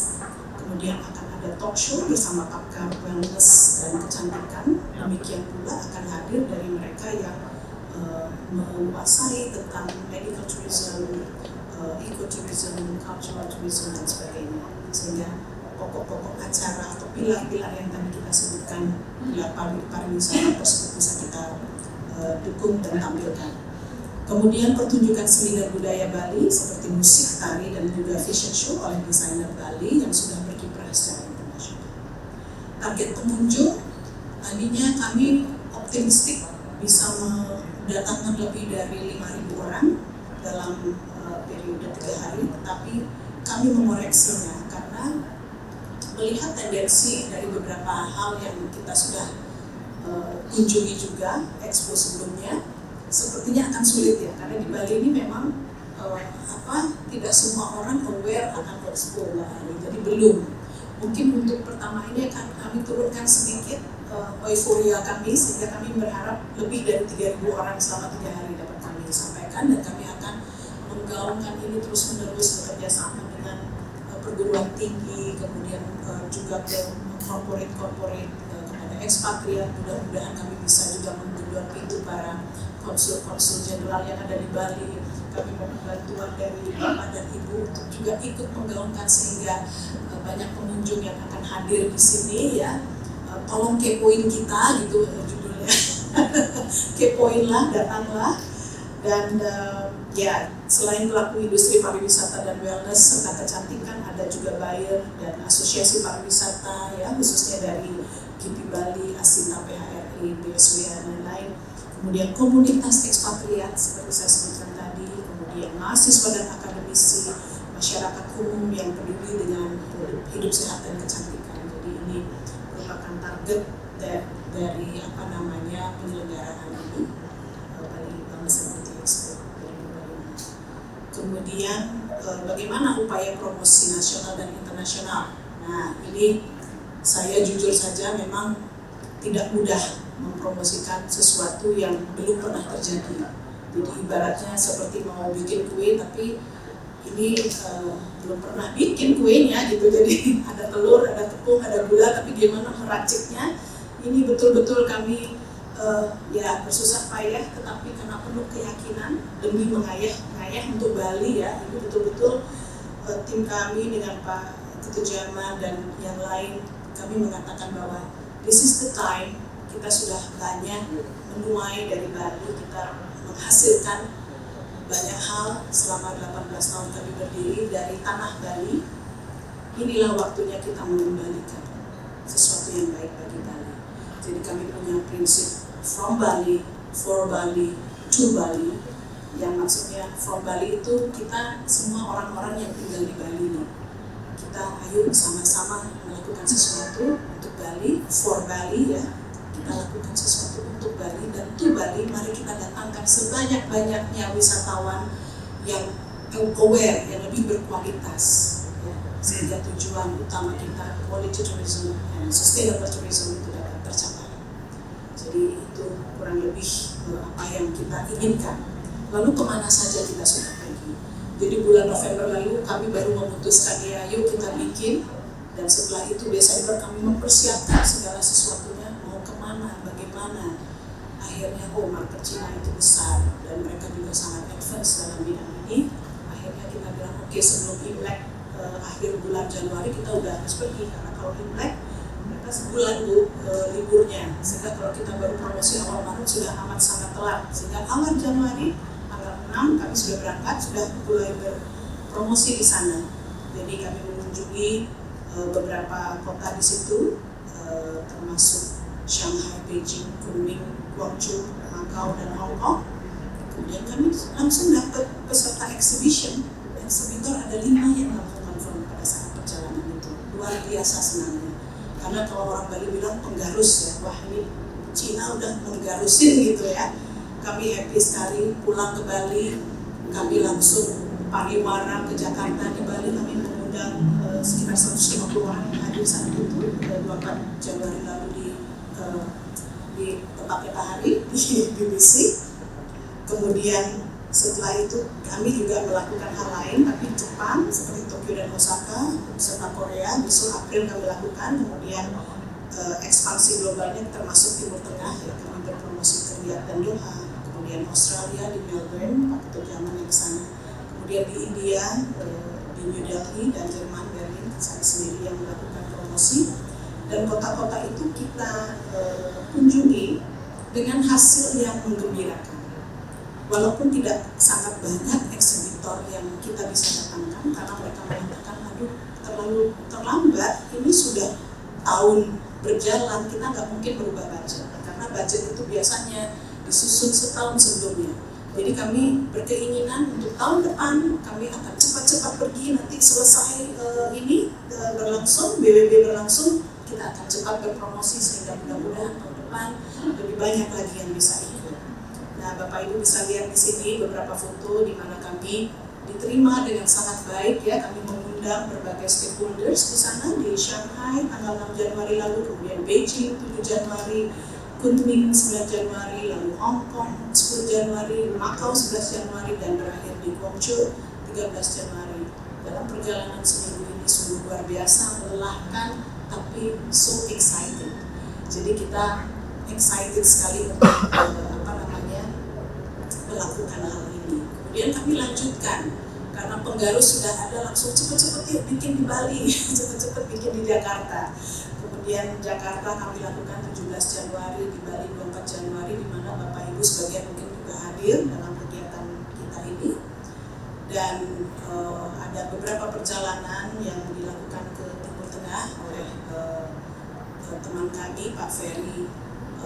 kemudian akan ada talk show bersama pakar wellness dan kecantikan. Demikian pula akan hadir dari mereka yang menguasai tentang medical tourism, eco-tourism, cultural tourism, dan sebagainya. Sehingga pokok-pokok acara atau pilar-pilar yang tadi kita sebutkan, pilar pariwisata tersebut bisa kita dukung dan tampilkan. Kemudian pertunjukan seni dan budaya Bali seperti musik, tari, dan juga fashion show oleh desainer Bali yang sudah berkiprah secara internasional. Target pengunjung, tadinya kami optimistik bisa mendatangkan lebih dari 5.000 orang dalam periode 3 hari, tetapi kami mengoreksinya karena melihat tendensi dari beberapa hal yang kita sudah kunjungi juga expo sebelumnya, sepertinya akan sulit ya, karena di Bali ini memang tidak semua orang aware akan expo Bali, jadi belum. Mungkin untuk pertama ini akan kami turunkan sedikit euforia kami, sehingga kami berharap lebih dari 3.000 orang selama 3 hari dapat kami sampaikan, dan kami akan menggaungkan ini terus-menerus bekerja sama dengan perguruan tinggi, kemudian juga ke corporate kepada ekspatriat. Mudah-mudahan kami bisa juga sudah menggedor pintu para konsul-konsul jenderal yang ada di Bali. Kami mohon bantuan dari Bapak dan Ibu untuk juga ikut menggaungkan sehingga banyak pengunjung yang akan hadir di sini ya. Tolong kepoin kita gitu judulnya. Kepoinlah, datanglah. Dan ya selain pelaku industri pariwisata dan wellness serta kecantikan, ada juga buyer dan asosiasi pariwisata ya, khususnya dari GIPI Bali, Asinta PHRI, BSW dan lain-lain. Kemudian komunitas ekspatriat seperti saya sebutkan tadi, kemudian mahasiswa dan akademisi, masyarakat umum yang peduli dengan hidup sehat dan kecantikan. Jadi ini merupakan target dari penyelenggaraan ini, Bali Wellness and Beauty Expo 2025. Kemudian bagaimana upaya promosi nasional dan internasional. Nah ini saya jujur saja memang tidak mudah mempromosikan sesuatu yang belum pernah terjadi. Jadi ibaratnya seperti mau bikin kue tapi ini belum pernah bikin kuenya gitu. Jadi ada telur, ada tepung, ada gula, tapi gimana meraciknya. Ini betul-betul kami ya bersusah payah, tetapi karena penuh keyakinan demi mengayah untuk Bali ya. Ini betul-betul tim kami dengan Pak Ketua Jama dan yang lain, kami mengatakan bahwa this is the time. Kita sudah banyak menuai dari Bali, kita menghasilkan banyak hal selama 18 tahun kami berdiri dari tanah Bali. Inilah waktunya kita mengembalikan sesuatu yang baik bagi Bali. Jadi kami punya prinsip from Bali, for Bali, to Bali. Yang maksudnya from Bali itu kita semua orang-orang yang tinggal di Bali ini. Kita ayo sama-sama melakukan sesuatu untuk Bali, for Bali ya. Kita lakukan sesuatu untuk Bali, dan to Bali mari kita datangkan sebanyak-banyaknya wisatawan yang aware, yang lebih berkualitas ya, sehingga tujuan utama kita quality tourism and sustainable tourism itu dapat tercapai. Jadi itu kurang lebih apa yang kita inginkan. Lalu kemana saja kita sudah pergi. Jadi bulan November lalu kami baru memutuskan ya yuk kita bikin, dan setelah itu Desember kami mempersiapkan segala sesuatunya, mau kemana, bagaimana. Akhirnya market Cina itu besar dan mereka juga sangat advance dalam bidang ini. Akhirnya kita bilang oke, sebelum Imlek akhir bulan Januari kita udah harus pergi, karena kalau Imlek mereka sebulan liburnya, sehingga kalau kita baru promosi awal Maret sudah amat sangat telat. Sehingga awal Januari tanggal 6 kami sudah berangkat, sudah mulai berpromosi di sana. Jadi kami mengunjungi beberapa kota di situ, termasuk Shanghai, Beijing, Kunming, Guangzhou, Macau, dan Hong Kong. Kemudian kami langsung dapat peserta exhibition. Exhibitor ada 5 yang langsung confirm pada saat perjalanan itu. Luar biasa senangnya. Karena kalau orang Bali bilang penggarus ya, wah ini Cina udah menggarusin gitu ya. Kami happy sekali pulang ke Bali. Kami langsung pariwara ke Jakarta. Di Bali kami mengundang sekitar 150 orang yang hadir saat itu, 24 Januari lalu di tempat kita hari di BBC. Kemudian setelah itu kami juga melakukan hal lain, tapi Jepang seperti Tokyo dan Osaka, serta Korea besok April kami lakukan. Kemudian ekspansi globalnya termasuk Timur Tengah ya, kami berpromosi ke Riyadh dan Doha. Kemudian Australia di Melbourne, Pak Ketua Jaman yang sana. Kemudian di India, di New Delhi dan Jerman, Berlin, saya sendiri yang melakukan promosi. Dan kota-kota itu kita kunjungi dengan hasil yang menggembirakan. Walaupun tidak sangat banyak eksibitor yang kita bisa datangkan, karena mereka mengatakan, aduh terlalu terlambat, ini sudah tahun berjalan, kita nggak mungkin berubah budget. Karena budget itu biasanya disusun setahun sebelumnya. Jadi kami berkeinginan untuk tahun depan kami akan cepat-cepat pergi, nanti selesai ini berlangsung, BWB berlangsung, kita akan cepat berpromosi sehingga mudah-mudahan tahun depan lebih banyak lagi yang bisa ikut. Nah, Bapak Ibu bisa lihat di sini beberapa foto di mana kami diterima dengan sangat baik ya. Kami mengundang berbagai stakeholders di sana, di Shanghai tanggal 6 Januari lalu, kemudian Beijing 7 Januari, Kunming 9 Januari, lalu Hong Kong 10 Januari, Macau 11 Januari, dan berakhir di Guangzhou 13 Januari. Dalam perjalanan seminggu ini sungguh luar biasa, melelahkan, tapi so excited. Jadi kita excited sekali untuk melakukan hal ini. Kemudian kami lanjutkan karena Penggaru sudah ada, langsung cepet-cepet yuk bikin di Bali, cepet-cepet bikin di Jakarta. Kemudian Jakarta kami lakukan 17 Januari, di Bali 24 Januari, di mana Bapak Ibu sebagian mungkin juga hadir dalam kegiatan kita ini. Dan ada beberapa perjalanan yang dilakukan ke Timur Tengah oleh teman kami Pak Ferry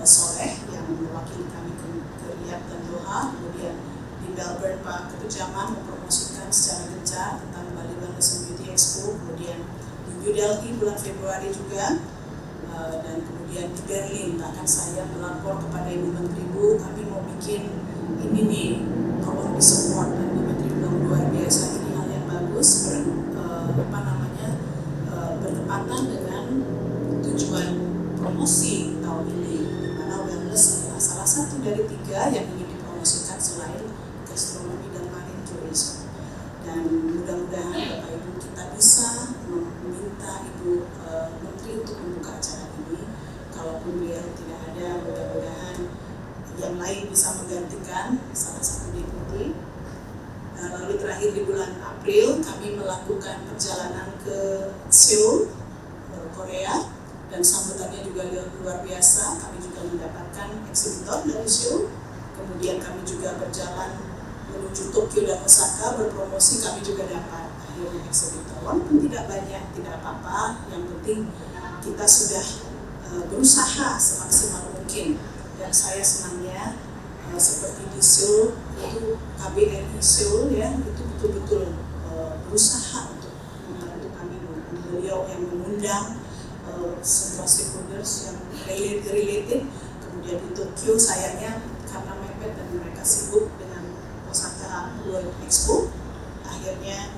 Soleh yang mewakili kami ke Riyadh dan Doha. Kemudian di Melbourne Pak Ketujaman mempromosikan secara gencar tentang Bali Wellness and Beauty Expo. Kemudian di New Delhi bulan Februari juga, dan kemudian di Berlin bahkan saya melapor kepada Ibu Menteri, Bu, kami mau bikin ini nih, tolong disupport. Dan Ibu Menteri bilang luar biasa, ini hal yang bagus, bertepatan dengan tujuan promosi tahun ini, di mana wellness adalah salah satu dari 3 yang ingin dipromosikan selain gastronomi dan marine tourism. Dan mudah-mudahan Bapak Ibu kita bisa meminta Ibu Menteri untuk membuka acara ini. Kalaupun beliau tidak ada, mudah-mudahan yang lain bisa menggantikan, salah satu deputi. Lalu terakhir di bulan April kami melakukan perjalanan ke Seoul, Korea, dan sambutannya juga luar biasa. Kami juga mendapatkan eksibitor dari Seoul. Kemudian kami juga berjalan menuju Tokyo dan Osaka berpromosi, kami juga dapat akhirnya eksibitor. Walaupun tidak banyak, tidak apa-apa. Yang penting kita sudah berusaha semaksimal mungkin. Dan saya senangnya seperti di Seoul itu KBRI Seoul ya, itu betul-betul berusaha untuk membantu kami. Beliau yang mengundang semua stakeholders yang related. Kemudian di Tokyo sayangnya karena mepet dan mereka sibuk dengan Osaka World Expo, akhirnya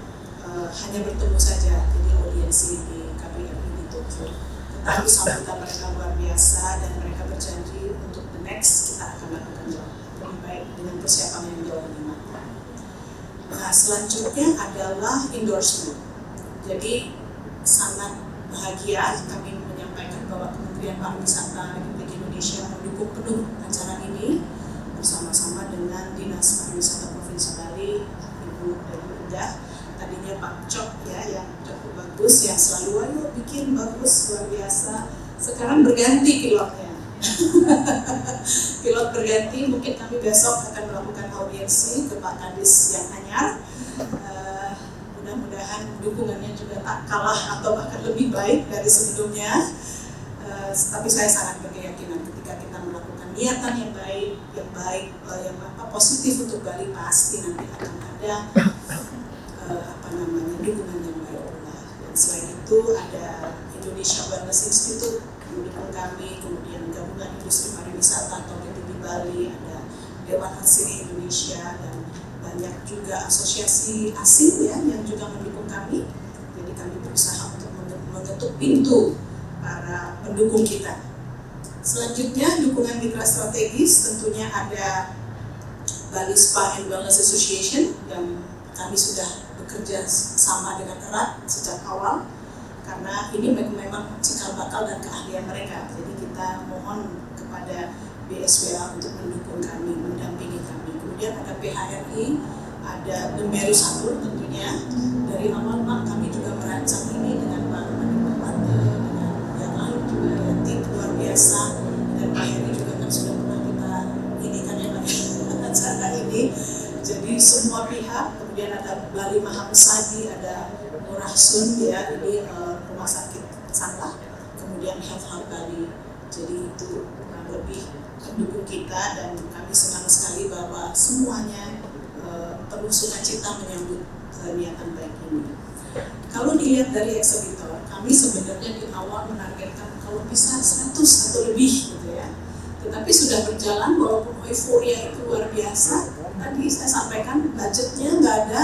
hanya bertemu saja, jadi audiensi di KBRI di Tokyo. Tetapi sambutan mereka luar biasa dan mereka berjanji untuk the next kita akan lakukan lebih baik dengan persiapan yang jauh lebih matang. Nah, selanjutnya adalah endorsement. Jadi sangat bahagia kami menyampaikan bahwa Kementerian Pariwisata Republik Indonesia mendukung penuh acara ini bersama-sama dengan Dinas Pariwisata Provinsi Bali, Ibu Indah. Tadinya Pak Cok ya, yang cukup bagus, yang selalu ayo bikin bagus, luar biasa. Sekarang berganti pilotnya. Pilot berganti, mungkin kami besok akan melakukan audiensi ke Pak Kadis yang anyar. Mudah-mudahan dukungannya juga tak kalah atau bahkan lebih baik dari sebelumnya. Tapi saya sangat berkeyakinan ketika kita melakukan niatan yang baik, yang positif untuk Bali, pasti nanti akan ada dukungan yang baik pula. Dan selain itu ada Indonesia Wellness Institute mendukung kami, kemudian Gabungan Industri Pariwisata atau GIPI Bali, ada Dewan Hatsiri Indonesia, dan banyak juga asosiasi asing ya yang juga mendukung kami. Jadi kami berusaha untuk mengetuk pintu para pendukung kita. Selanjutnya dukungan mitra strategis, tentunya ada Bali Spa and Wellness Association yang kami sudah bekerja sama dengan erat sejak awal karena ini memang cikal bakal dan keahlian mereka. Jadi kita mohon kepada BSWA untuk mendukung kami, mendampingi kami. Kemudian ada PHRI, ada Bemeru Satur tentunya. Dari awal Pak kami juga merancang ini dengan Pak Manipulate, dengan yang lain juga ya, tim luar biasa. Dan Pak Heri juga kan sudah pernah kita ini kan ya Pak acara ini. Jadi semua pihak, kemudian ada Bali Mahapesagi, ada Murah Sun ya, ini rumah sakit Sanglah, kemudian Health Hub Bali. Jadi itu lebih mendukung kita dan kami senang sekali bahwa semuanya penuh sukacita menyambut niatan baik ini. Kalau dilihat dari eksibitor, kami sebenarnya di awal menargetkan kalau bisa 100 atau lebih gitu ya. Tetapi sudah berjalan walaupun euforia itu luar biasa. Tadi saya sampaikan budgetnya nggak ada,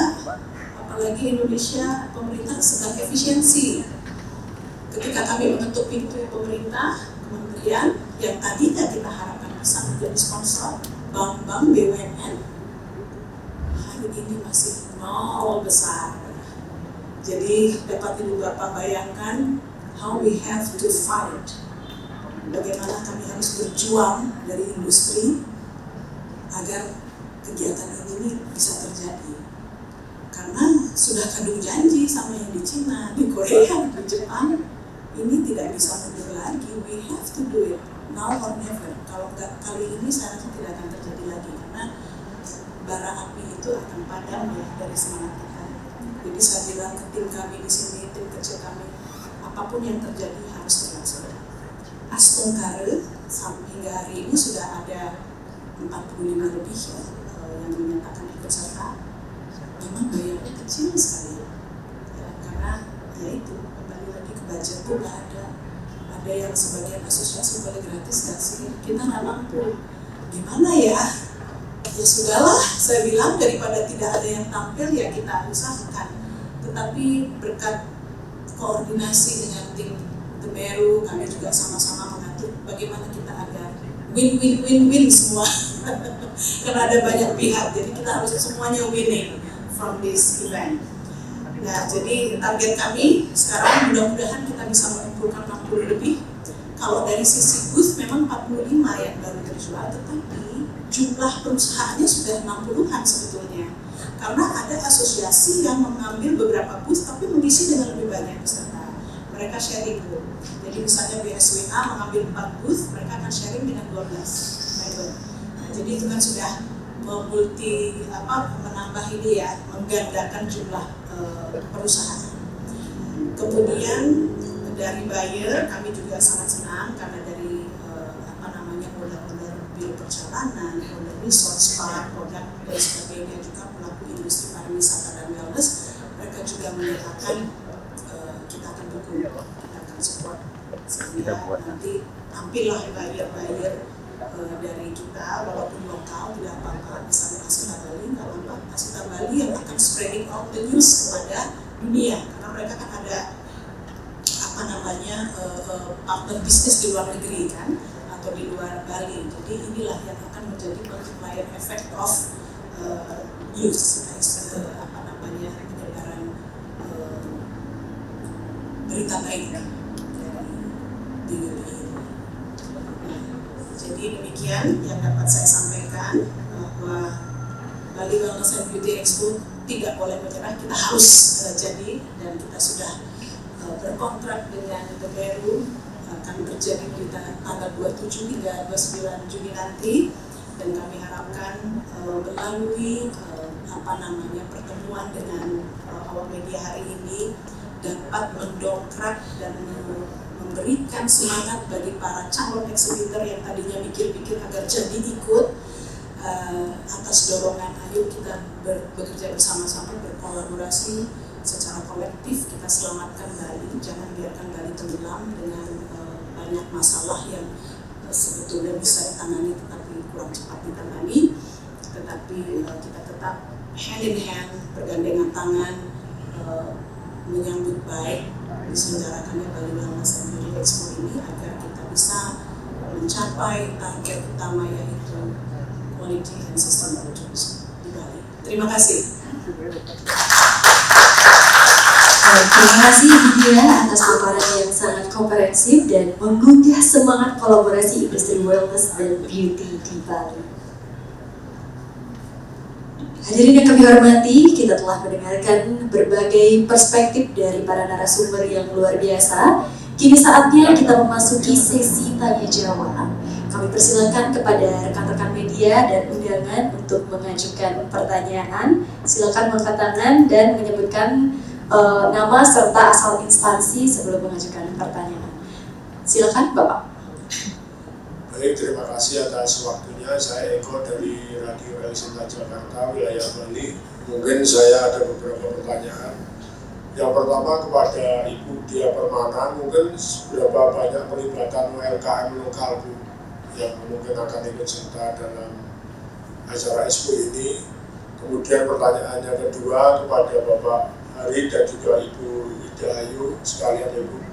apalagi Indonesia pemerintah sedang efisiensi. Ketika kami mengetuk pintu pemerintah, kementerian yang tadinya kita harapkan bisa menjadi sponsor, bank-bank BUMN, hari ini masih nol besar. Jadi dapat Ibu Bapak bayangkan how we have to fight bagaimana kami harus berjuang dari industri agar kegiatan ini bisa terjadi. Karena sudah kadung janji sama yang di Cina, di Korea, di Jepang, ini tidak bisa mundur lagi. We have to do it now or never. Kalau nggak kali ini saya rasa tidak akan terjadi lagi, karena bara api itu akan padam ya dari semangat kita. Jadi saya bilang ke tim kami di sini, tim kecil kami, apapun yang terjadi harus terlaksana. Astungkare sampai hingga hari ini sudah ada 45 lebih ya, yang menyatakan ikut serta. Memang bayarnya kecil sekali ya, karena ya itu kembali lagi ke budget pun nggak ada yang sebagian asosiasi boleh gratis nggak sih, kita nggak mampu, gimana ya sudahlah, saya bilang daripada tidak ada yang tampil ya kita usahakan. Tetapi berkat koordinasi dengan tim Temeru, kami juga sama-sama mengatur bagaimana kita agar win semua karena ada banyak pihak, jadi kita harus semuanya winning from this event. Nah, jadi target kami sekarang mudah-mudahan kita bisa mengumpulkan 60 lebih. Kalau dari sisi booth memang 45 yang baru terjual, tetapi jumlah perusahaannya sudah 60-an sebetulnya. Karena ada asosiasi yang mengambil beberapa booth tapi mengisi dengan lebih banyak peserta. Mereka sharing booth. Jadi misalnya BSWA mengambil 4 booth, mereka akan sharing dengan 12 member. Nah, jadi itu kan sudah menambah ini ya, menggandakan jumlah perusahaan. Kemudian dari buyer kami juga sangat senang karena dari modal bil perjalanan, modal resort, spa, produk dan sebagainya, juga pelaku industri pariwisata dan wellness, mereka juga menyatakan kita akan dukung, kita akan support sehingga nanti tampillah buyer dari kita, walaupun lokal tidak apa-apa, misalnya Asita Bali, nggak apa-apa, Asita Bali yang akan spreading out the news kepada dunia, karena mereka kan ada partner bisnis di luar negeri kan, atau di luar Bali. Jadi inilah yang akan menjadi multiplier effect of news, penyebaran berita baik dari DWP. Jadi demikian yang dapat saya sampaikan, bahwa Bali Wellness and Beauty Expo tidak boleh menyerah, kita harus jadi, dan kita sudah berkontrak dengan Temeru, akan terjadi di tanggal 27 hingga 29 Juni nanti, dan kami harapkan melalui pertemuan dengan awak media hari ini dapat mendongkrak dan memberikan semangat bagi para calon exhibitor yang tadinya mikir-mikir agar jadi ikut, atas dorongan ayo kita bekerja bersama-sama, berkolaborasi secara kolektif, kita selamatkan Bali, jangan biarkan Bali tenggelam dengan banyak masalah yang sebetulnya bisa ditangani tetapi kurang cepat ditangani, tetapi kita tetap hand in hand, bergandengan tangan, menyambut baik diselenggarakannya Bali Wellness and Beauty Expo ini agar kita bisa mencapai target utama, yaitu quality and sustainable tourism di Bali. Terima kasih.
Terima kasih Widya atas paparan yang sangat komprehensif dan menggugah semangat kolaborasi industri wellness dan beauty di Bali. Hadirin yang kami hormati, kita telah mendengarkan berbagai perspektif dari para narasumber yang luar biasa. Kini saatnya kita memasuki sesi tanya jawab. Kami persilakan kepada rekan-rekan media dan undangan untuk mengajukan pertanyaan. Silakan mengangkat tangan dan menyebutkan nama serta asal instansi sebelum mengajukan pertanyaan. Silakan Bapak.
Baik, terima kasih atas waktunya. Saya Eko dari Radio El Sinta Jakarta, wilayah Bali. Mungkin saya ada beberapa pertanyaan. Yang pertama kepada Ibu Dia Permana, mungkin seberapa banyak pelibatan UMKM lokal Bu yang mungkin akan ikut serta dalam acara Expo ini. Kemudian pertanyaannya kedua kepada Bapak Hari dan juga Ibu Ida Ayu sekalian Ibu.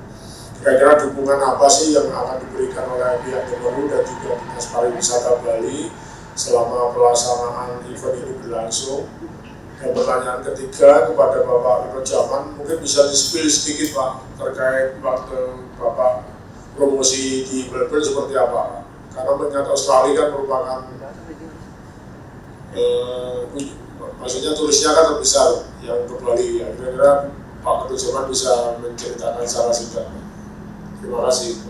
Kira-kira dukungan apa sih yang akan diberikan oleh pihak Temeru dan juga Dinas Pariwisata Bali selama pelaksanaan event ini berlangsung? Dan pertanyaan ketiga kepada Bapak Rojaman, mungkin bisa di-spill sedikit Pak terkait waktu Bapak promosi di Melbourne seperti apa. Karena mengingat Australia kan merupakan maksudnya turisnya kan terbesar yang ke Bali. Ya, kira-kira Pak Ketut Zaman bisa menceritakan secara singkat. Terima kasih.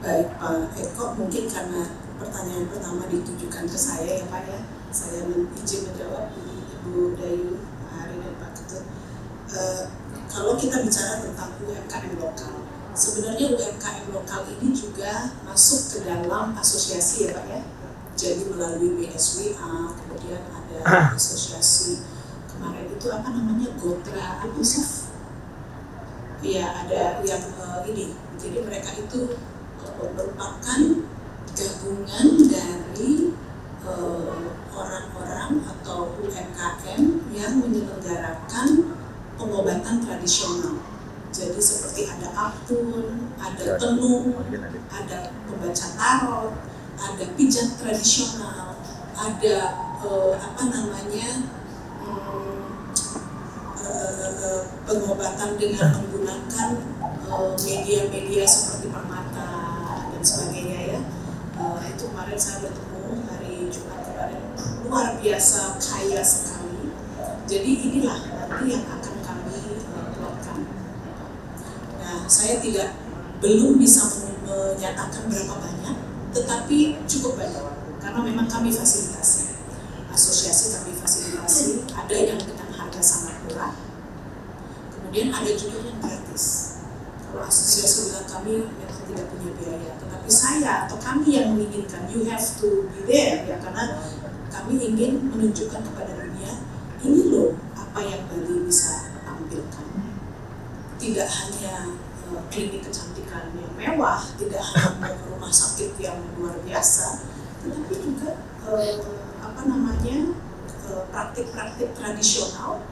Baik Pak Eko, mungkin karena pertanyaan pertama ditujukan ke saya ya Pak ya, saya izin menjawab Ibu Dayu, Pak Hari dan Pak Ketut. Kalau kita bicara tentang UMKM lokal, sebenarnya UMKM lokal ini juga masuk ke dalam asosiasi ya Pak ya. Jadi melalui BSWA, kemudian ada asosiasi kemarin itu apa namanya Gotra apa sih? Iya ada yang ini. Jadi mereka itu merupakan gabungan dari orang-orang atau UMKM yang menyelenggarakan pengobatan tradisional. Jadi seperti ada apun, ada tenung, ada pembaca tarot, ada pijat tradisional, ada pengobatan dengan menggunakan media-media seperti permata dan sebagainya ya. Itu kemarin saya bertemu hari Jumat kemarin, luar biasa kaya sekali. Jadi inilah nanti yang akan kami plotkan. Nah, saya belum bisa menyatakan berapa banyak, tetapi cukup banyak karena memang kami fasilitasi. Asosiasi kami fasilitasi, ada yang dengan harga sangat murah, kemudian ada juga yang gratis. Kalau asosiasi bilang kami memang tidak punya biaya, tetapi saya atau kami yang menginginkan you have to be there ya, karena kami ingin menunjukkan kepada dunia ini loh apa yang Bali bisa tampilkan. Tidak hanya klinik kecantikan yang mewah, tidak hanya rumah sakit yang luar biasa, tetapi juga praktik-praktik tradisional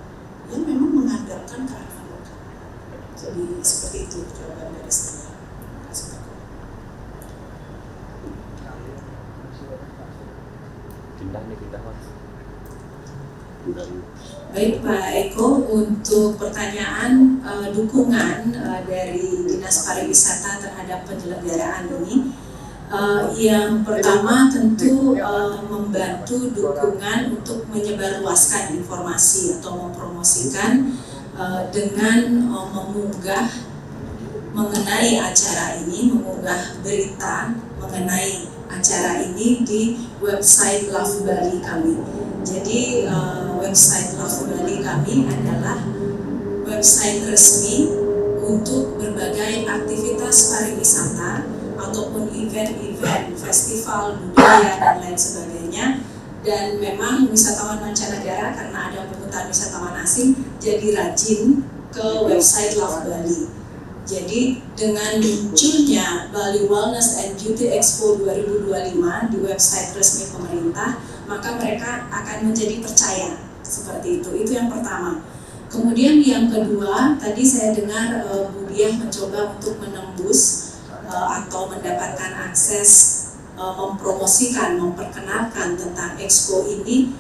yang memang mengandalkan kearifan lokal. Jadi seperti itu jawaban dari saya.
Baik Pak Eko, untuk pertanyaan dukungan dari Dinas Pariwisata terhadap penyelenggaraan ini, yang pertama tentu membantu dukungan untuk menyebarluaskan informasi atau mempromosikan dengan mengunggah mengenai acara ini, mengunggah berita mengenai acara ini di website Love Bali kami. Jadi website Love Bali kami adalah website resmi untuk berbagai aktivitas pariwisata ataupun event-event, festival, budaya, dan lain sebagainya. Dan memang wisatawan mancanegara karena ada pungutan wisatawan asing jadi rajin ke website Love Bali. Jadi dengan munculnya Bali Wellness and Beauty Expo 2025 di website resmi pemerintah, maka mereka akan menjadi percaya seperti itu. Itu yang pertama. Kemudian yang kedua, tadi saya dengar Bu Diah mencoba untuk menembus atau mendapatkan akses mempromosikan, memperkenalkan tentang Expo ini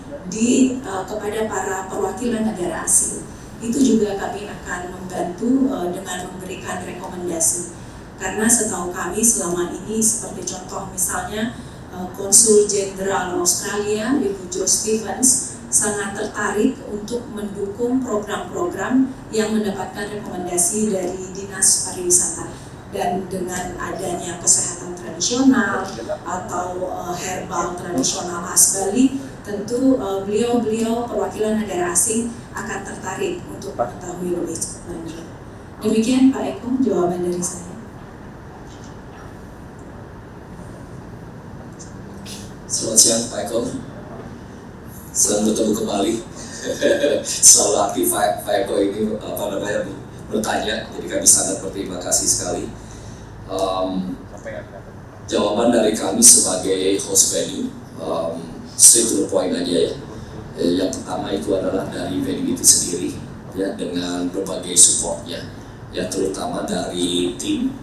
kepada para perwakilan negara asing. Itu juga kami akan membantu dengan memberikan rekomendasi. Karena setahu kami selama ini seperti contoh misalnya Konsul Jenderal Australia, Ibu Jo Stevens, sangat tertarik untuk mendukung program-program yang mendapatkan rekomendasi dari Dinas Pariwisata. Dan dengan adanya kesehatan tradisional atau herbal tradisional khas Bali, tentu beliau-beliau perwakilan negara asing akan tertarik untuk mengetahui lebih lanjut. Demikian Pak Eko, jawaban dari saya.
Selamat siang Pak Eko, senang bertemu kembali. Selalu aktif Pak Eko ini bertanya, jadi kami sangat berterima kasih sekali. Jawaban dari kami sebagai host venue, straight to the point aja ya. Yang pertama itu adalah dari venue itu sendiri, ya, dengan berbagai supportnya, ya, terutama dari tim,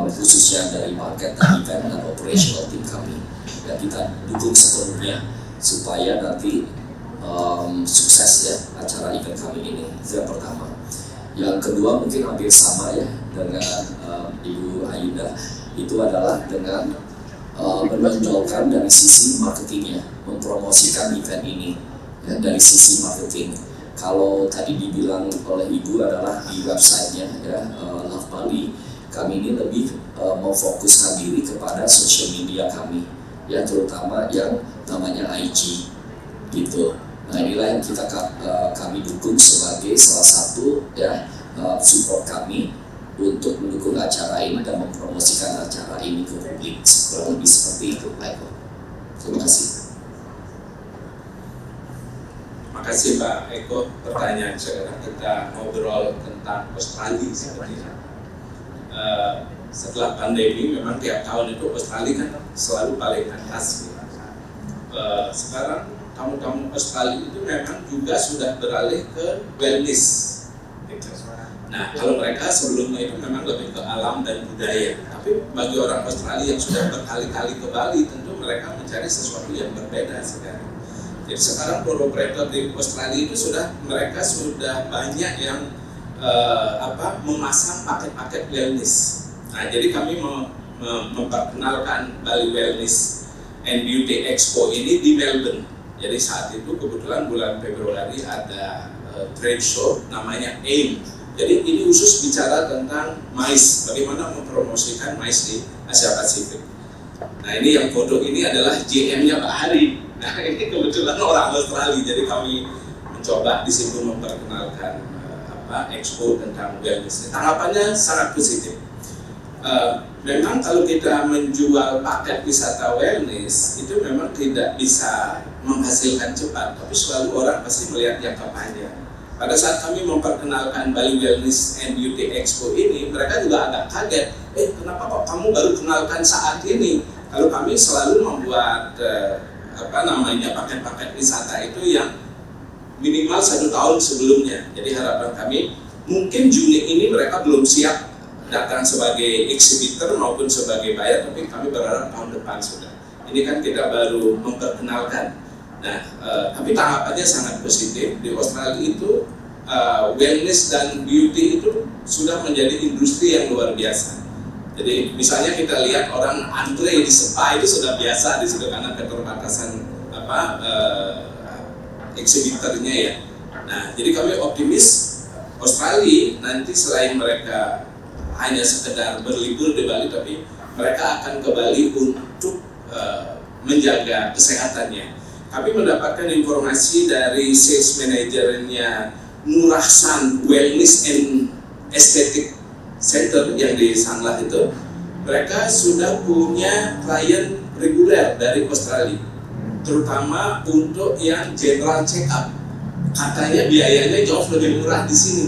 khususnya dari market dan event dan operational team kami. Ya, kita dukung sepenuhnya supaya nanti sukses ya acara event kami ini. Itu yang pertama. Yang kedua mungkin hampir sama ya dengan Ibu Aida, itu adalah dengan menonjolkan dari sisi marketingnya, mempromosikan event ini ya, dari sisi marketing. Kalau tadi dibilang oleh Ibu adalah di websitenya ya, Love Bali, kami ini lebih memfokuskan diri kepada social media kami ya, terutama yang namanya IG gitu. Nah inilah yang kami dukung sebagai salah satu ya support kami untuk mendukung acara ini dan mempromosikan acara ini ke publik, kurang lebih seperti itu, Pak Eko. Terima kasih.
Terima kasih Pak Eko. Pertanyaan sekarang kita ngobrol tentang Australia sepertinya. Setelah pandemi memang tiap tahun itu Australia kan selalu paling atas. Sekarang tamu-tamu Australia itu memang juga sudah beralih ke wellness. Nah, kalau mereka sebelumnya itu memang lebih ke alam dan budaya. Tapi bagi orang Australia yang sudah berkali-kali ke Bali, tentu mereka mencari sesuatu yang berbeda sekarang. Jadi sekarang tour operator di Australia itu mereka sudah banyak yang memasang paket-paket wellness. Nah, jadi kami memperkenalkan Bali Wellness and Beauty Expo ini di Melbourne. Jadi saat itu kebetulan bulan Februari ada trade show namanya AIM. Jadi ini khusus bicara tentang mais, bagaimana mempromosikan mais di Asia Pasifik. Nah ini yang foto ini adalah GM-nya Pak Hari. Nah ini kebetulan orang Australia, jadi kami mencoba di situ memperkenalkan expo tentang wellness. Tanggapannya sangat positif. Memang kalau kita menjual paket wisata wellness itu memang tidak bisa menghasilkan cepat, tapi selalu orang pasti melihat jangka panjang. Pada saat kami memperkenalkan Bali Wellness and Beauty Expo ini, mereka juga agak kaget. Kenapa kok kamu baru kenalkan saat ini? Kalau kami selalu membuat paket-paket wisata itu yang minimal 1 tahun sebelumnya. Jadi harapan kami mungkin Juni ini mereka belum siap datang sebagai exhibitor maupun sebagai buyer, tapi kami berharap tahun depan sudah. Ini kan kita baru memperkenalkan. Nah, tapi tanggapannya sangat positif. Di Australia itu wellness dan beauty itu sudah menjadi industri yang luar biasa. Jadi misalnya kita lihat orang antre di spa itu sudah biasa di situ karena keterbatasan exhibitornya ya. Nah, jadi kami optimis Australia nanti selain mereka hanya sekedar berlibur di Bali, tapi mereka akan ke Bali untuk menjaga kesehatannya. Kami mendapatkan informasi dari sales manajernya Nurahsan Wellness and Aesthetic Center yang di Sanglah itu. Mereka sudah punya klien reguler dari Australia, terutama untuk yang general check up. Katanya biayanya jauh lebih murah di sini.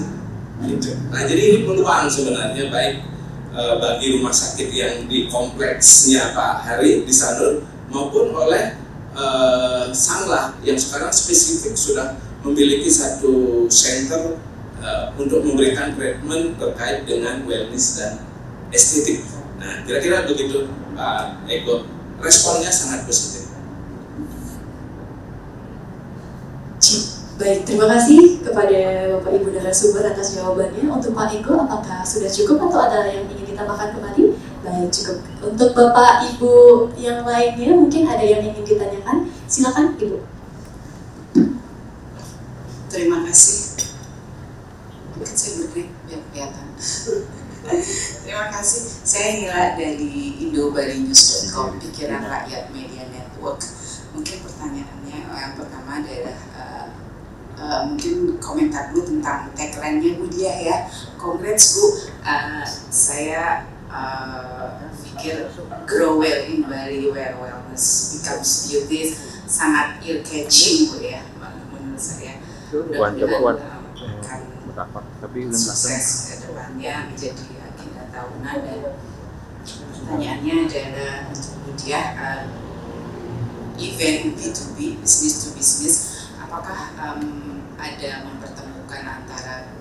Nah, jadi ini peluang sebenarnya baik bagi rumah sakit yang di kompleksnya Pak Hari di Sanur maupun oleh Sanglah yang sekarang spesifik sudah memiliki satu center untuk memberikan treatment terkait dengan wellness dan estetik. Nah, kira-kira begitu Pak Eko. Responnya sangat positif.
Baik, terima kasih kepada Bapak Ibu narasumber atas jawabannya. Untuk Pak Eko, apakah sudah cukup atau ada yang ingin ditambahkan kembali? Baik, cukup. Untuk Bapak Ibu yang lainnya, mungkin ada yang ingin ditanyakan. Silakan Ibu.
Terima kasih. Mungkin saya berdiri biar kelihatan. Terima kasih. Saya Nila dari indobalinews.com, Pikiran Rakyat Media Network. Mungkin pertanyaannya yang pertama adalah mungkin komentar dulu tentang tagline-nya Bu Diah ya. Congrats Bu. Saya pikir grow well in Bali where wellness becomes beauty sangat ear catching Bu ya menurut saya. Mudah-mudahan akan sukses ke depannya menjadi agenda tahunan. Dan pertanyaannya adalah untuk Bu Diah, event B2B, business to business, apakah ada mempertemukan antara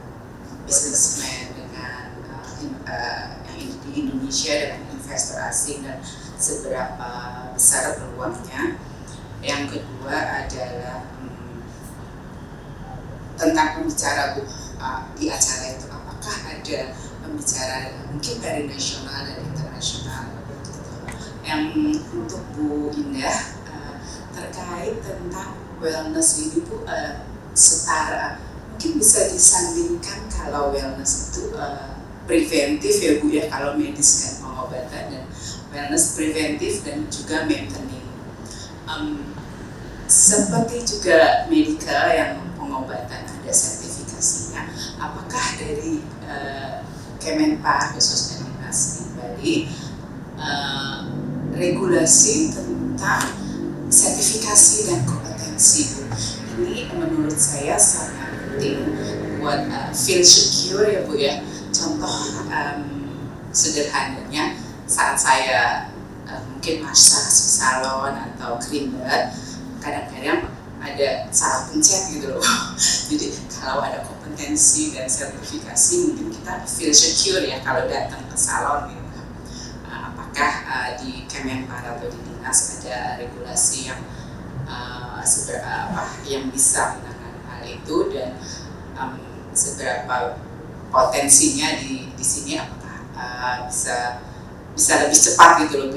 businessman dengan yang di Indonesia dengan investor asing dan seberapa besar peluangnya? Yang kedua adalah tentang pembicara Bu di acara itu apakah ada pembicara mungkin dari nasional dan internasional yang untuk Bu Indah terkait tentang wellness ini Bu, setara mungkin bisa disandingkan kalau wellness itu preventif ya Bu ya, kalau medis kan pengobatan, dan wellness preventif dan juga maintenance. Seperti juga medical yang pengobatan ada sertifikasinya, apakah dari Kemenpa khususnya Dinas di Bali regulasi tentang sertifikasi dan kompetensi ini menurut saya sangat penting buat feel secure ya Bu ya. Contoh sederhananya saat saya mungkin massage salon atau creamer, kadang-kadang ada salah pencet gitu loh. Jadi kalau ada kompetensi dan sertifikasi mungkin kita feel secure ya kalau datang ke salon gitu. Apakah di Kemenpar atau di Dinas ada regulasi yang yang bisa menangani hal itu, dan seberapa potensinya di sini, apakah bisa lebih cepat gitu loh.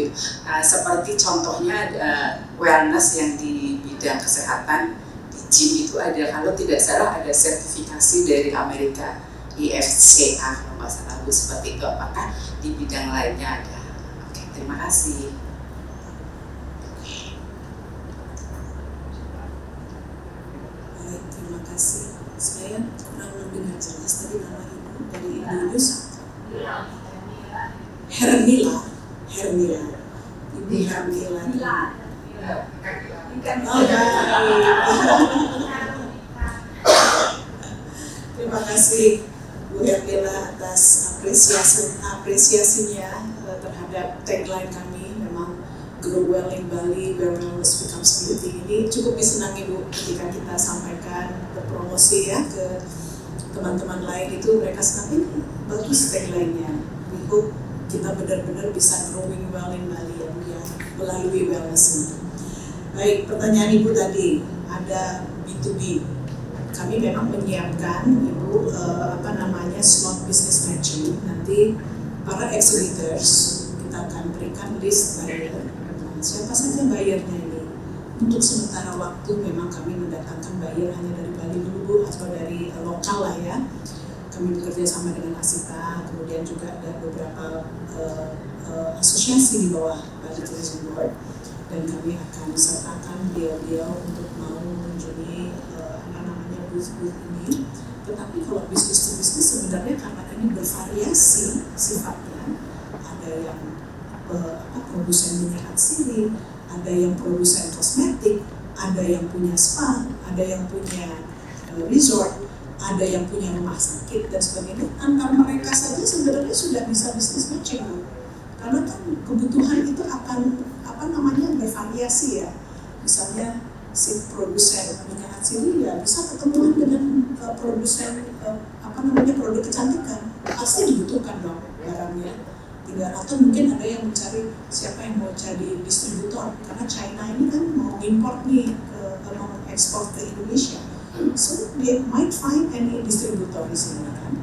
Seperti contohnya wellness yang di bidang kesehatan di gym itu ada, kalau tidak salah ada sertifikasi dari Amerika IFCA kalau nggak salah Bu, seperti itu. Apakah di bidang lainnya ada? Oke, terima kasih.
Baik, terima kasih. Saya kurang mendengar jelas tadi nama Ibu dari Indonews. Hermila. Ibu Hermila. Oh, terima kasih Bu Hermila atas apresiasinya terhadap tagline kami. Memang Grow Well in Bali, Where Wellness Becomes Beauty ini cukup disenangi Bu ketika kita sampaikan berpromosi ya ke teman-teman lain, itu mereka senang, ini bagus tagline-nya. We hope kita benar-benar bisa growing well in Bali ya Bu ya, melalui wellness ini. Baik, pertanyaan Ibu tadi ada B2B. Kami memang menyiapkan Ibu slot business matching. Nanti para exhibitors kita akan berikan list buyer. Siapa saja bayarnya ini. Untuk sementara waktu memang kami mendatangkan buyer hanya dari Bali dulu Bu, atau dari lokal lah ya. Kami bekerja sama dengan Asita, kemudian juga ada beberapa asosiasi di bawah Bali Tourism Board, dan kami akan sertakan beliau-beliau untuk mau mengunjungi booth-booth ini. Tetapi kalau bisnis to bisnis sebenarnya karena ini bervariasi sifatnya, ada yang produsen minyak siri, ada yang produsen kosmetik, ada yang punya spa, ada yang punya resort, ada yang punya rumah sakit dan sebagainya. Antar mereka saja sebenarnya sudah bisa bisnis matching, karena kan kebutuhan itu akan bervariasi ya. Misalnya si produsen minyak siri ya bisa ketemuan dengan produsen produk kecantikan, pasti dibutuhkan dong barangnya. Atau mungkin ada yang mencari siapa yang mau jadi distributor, karena China ini kan mau import nih, mau ekspor ke Indonesia. So they might find any distributor di sini kan.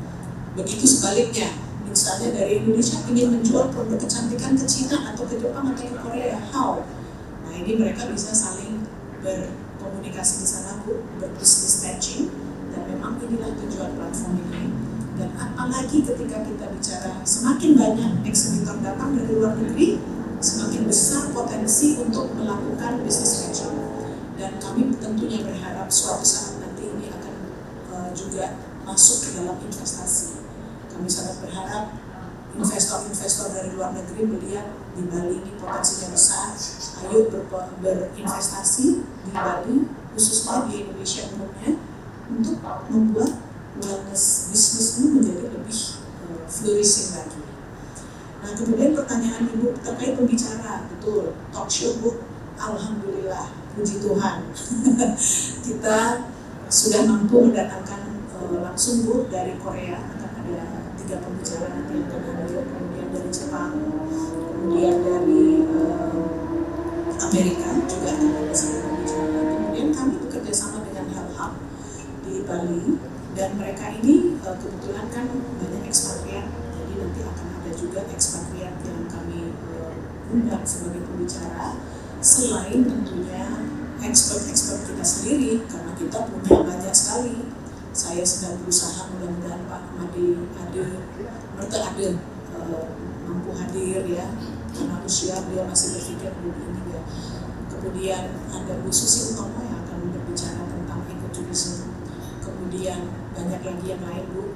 Begitu sebaliknya, misalnya dari Indonesia ingin menjual produk kecantikan ke Cina atau ke Jepang atau ke Korea, how? Nah ini mereka bisa saling berkomunikasi di sana Bu, berbisnis matching, dan memang inilah tujuan platform ini. Dan apalagi ketika kita bicara semakin banyak eksibitor datang dari luar negeri, semakin besar potensi untuk melakukan business matching. Dan kami tentunya berharap suatu saat nanti ini akan juga masuk ke dalam investasi. Kami sangat berharap investor-investor dari luar negeri melihat di Bali ini potensinya besar, ayo berinvestasi di Bali, khususnya di Indonesia umumnya, untuk membuat wellness bisnis ini menjadi lebih flourishing lagi. Nah kemudian pertanyaan Ibu terkait pembicara, betul, talk show Bu, alhamdulillah, puji Tuhan, kita sudah mampu mendatangkan langsung Bu dari Korea, akan ada 3 pembicara nanti yang akan hadir, kemudian dari Jepang, kemudian dari Amerika juga akan ada 1 pembicara. Kemudian kami bekerja sama dengan Health Hub di Bali, dan mereka ini kebetulan kan banyak undang sebagai pembicara, selain tentunya expert-expert kita sendiri, karena kita punya banyak sekali. Saya sedang berusaha, mudah-mudahan Pak Ade mampu hadir ya, karena usia dia masih berpikir begini ya. Kemudian ada Bu Susi Utomo yang akan berbicara tentang ekoturisme. Kemudian banyak lagi yang lain Bu,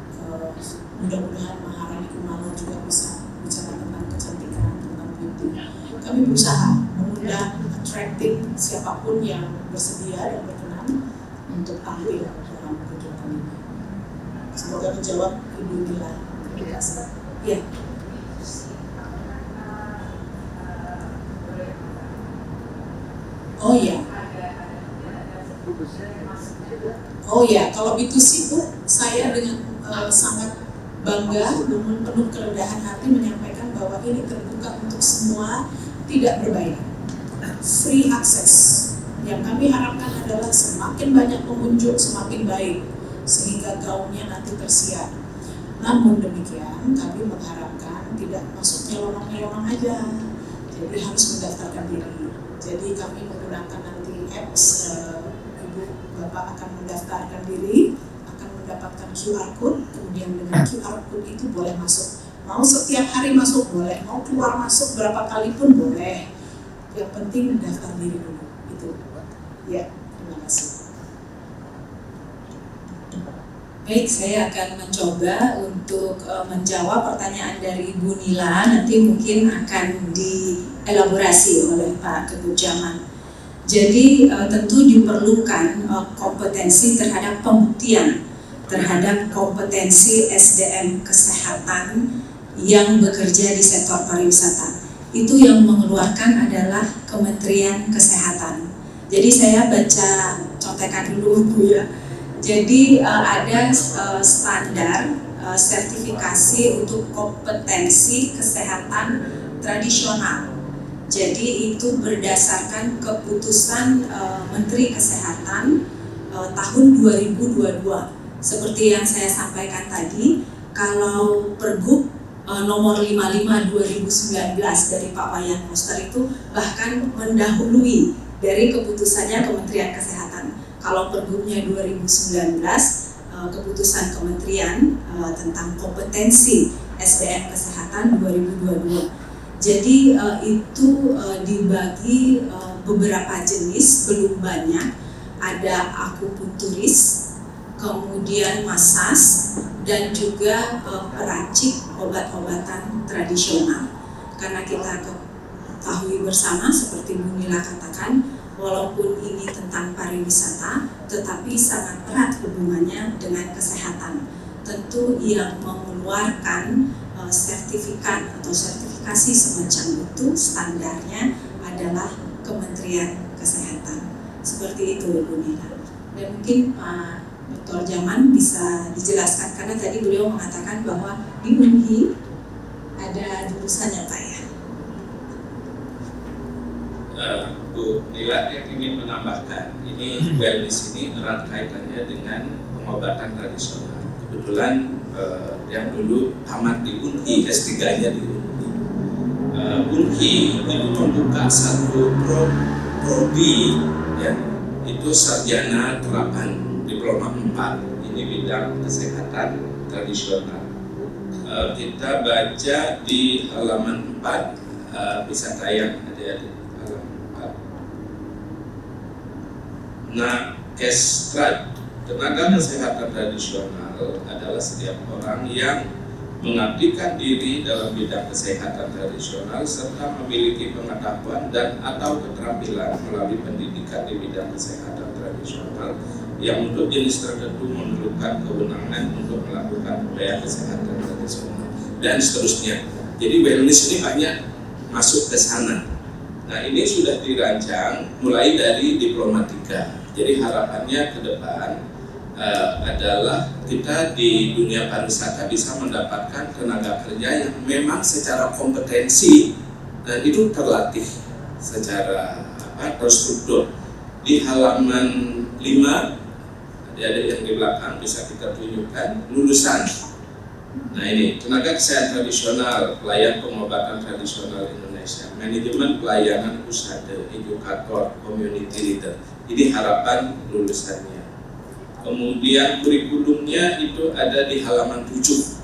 mudah-mudahan Maharani Kumala juga bisa bicara tentang kecantikan, tentang beauty. Kami berusaha mengundang, attracting siapapun yang bersedia dan berkenan untuk tampil dalam kegiatan ini. Semoga menjawab Ibu Nila. Terima kasih. Ya. Oh ya, kalau B2C Bu, saya dengan sangat bangga namun penuh kerendahan hati menyampaikan bahwa ini terbuka untuk semua, tidak berbayar, free access. Yang kami harapkan adalah semakin banyak pengunjung semakin baik, sehingga gaunnya nanti tersiar. Namun demikian, kami mengharapkan tidak masuk nyelonong-nyelonong aja, jadi harus mendaftarkan diri. Jadi kami menggunakan nanti apps, Ibu Bapak akan mendaftarkan diri, akan mendapatkan QR code, kemudian dengan QR code itu boleh masuk. Mau setiap hari masuk boleh, mau keluar masuk berapa kali pun boleh. Yang penting mendaftar diri dulu, itu. Ya, terima kasih.
Baik, saya akan mencoba untuk menjawab pertanyaan dari Bu Nila. Nanti mungkin akan dielaborasi oleh Pak Ketut Jaman. Jadi tentu diperlukan kompetensi terhadap pembuktian, terhadap kompetensi SDM kesehatan yang bekerja di sektor pariwisata. Itu yang mengeluarkan adalah Kementerian Kesehatan. Jadi saya baca contekan dulu Bu ya. Jadi ada standar sertifikasi untuk kompetensi kesehatan tradisional. Jadi itu berdasarkan keputusan Menteri Kesehatan tahun 2022. Seperti yang saya sampaikan tadi, kalau Pergub nomor 55 2019 dari Pak Wayan Koster itu bahkan mendahului dari keputusannya Kementerian Kesehatan. Kalau Pergubnya 2019, keputusan Kementerian tentang kompetensi SDM Kesehatan 2022. Jadi itu dibagi beberapa jenis, belum banyak. Ada akupunturis, kemudian masas, dan juga peracik obat-obatan tradisional. Karena kita ketahui bersama, seperti Bu Nila katakan, walaupun ini tentang pariwisata, tetapi sangat erat hubungannya dengan kesehatan. Tentu yang mengeluarkan sertifikat atau sertifikasi semacam itu standarnya adalah Kementerian Kesehatan. Seperti itu Bu Nila. Dan mungkin Pak Dr. Jaman bisa dijelaskan, karena tadi beliau mengatakan bahwa di UNHI ada jurusannya Pak ya.
Bu Nila yang ingin menambahkan, ini wellness ini erat kaitannya dengan pengobatan tradisional. Kebetulan yang dulu tamat di UNHI, S3-nya di UNHI. UNHI itu membuka satu prodi, ya, itu sarjana terapan diploma 4, ini bidang kesehatan tradisional. Kita baca di halaman 4, bisa tayang adik-adik. Nah, KESTRAD, tenaga kesehatan tradisional adalah setiap orang yang mengabdikan diri dalam bidang kesehatan tradisional serta memiliki pengetahuan dan atau keterampilan melalui pendidikan di bidang kesehatan tradisional yang untuk jenis tertentu memerlukan kewenangan untuk melakukan upaya kesehatan tradisional dan seterusnya. Jadi wellness ini banyak masuk ke sana. Nah, ini sudah dirancang mulai dari diploma 3. Jadi harapannya ke depan adalah kita di dunia pariwisata bisa mendapatkan tenaga kerja yang memang secara kompetensi dan itu terlatih secara terstruktur. Di halaman 5, ada yang di belakang bisa kita tunjukkan lulusan. Nah ini tenaga kesehatan tradisional, pelayan pengobatan tradisional Indonesia. Indonesia, manajemen pelayanan usahada, edukator, community leader. Ini harapan lulusannya. Kemudian kurikulumnya itu ada di halaman 7.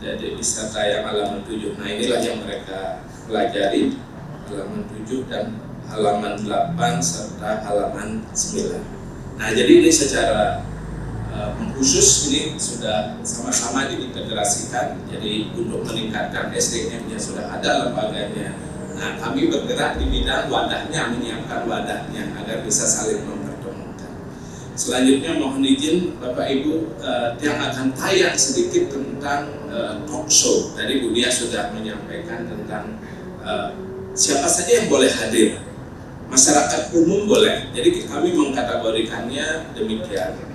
Jadi wisata yang halaman 7. Nah, inilah yang mereka pelajari, halaman 7 dan halaman 8 serta halaman 9. Nah, jadi ini secara khusus ini sudah sama-sama diintegrasikan. Jadi untuk meningkatkan SDM-nya sudah ada lembaganya. Nah, kami bergerak di bidang wadahnya, menyiapkan wadahnya agar bisa saling mempertemukan. Selanjutnya mohon izin Bapak Ibu yang akan tayang sedikit tentang talk show. Tadi Bu Dia sudah menyampaikan tentang siapa saja yang boleh hadir. Masyarakat umum boleh. Jadi kami mengkategorikannya demikian.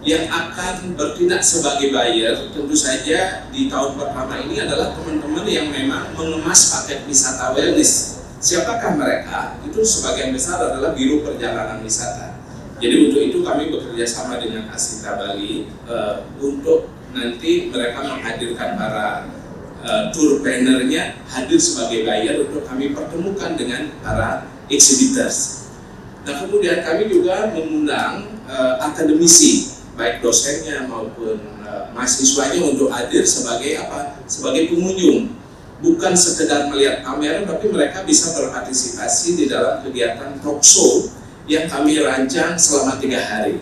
Yang akan bertindak sebagai buyer tentu saja di tahun pertama ini adalah teman-teman yang memang mengemas paket wisata wellness. Siapakah mereka? Itu sebagian besar adalah biro perjalanan wisata. Jadi untuk itu kami bekerja sama dengan Asita Bali untuk nanti mereka menghadirkan para tour planner-nya hadir sebagai buyer untuk kami pertemukan dengan para exhibitors. Nah, kemudian kami juga mengundang akademisi, baik dosennya maupun mahasiswanya untuk hadir sebagai apa? Sebagai pengunjung, bukan sekedar melihat pameran, tapi mereka bisa berpartisipasi di dalam kegiatan talk show yang kami rancang selama 3 hari.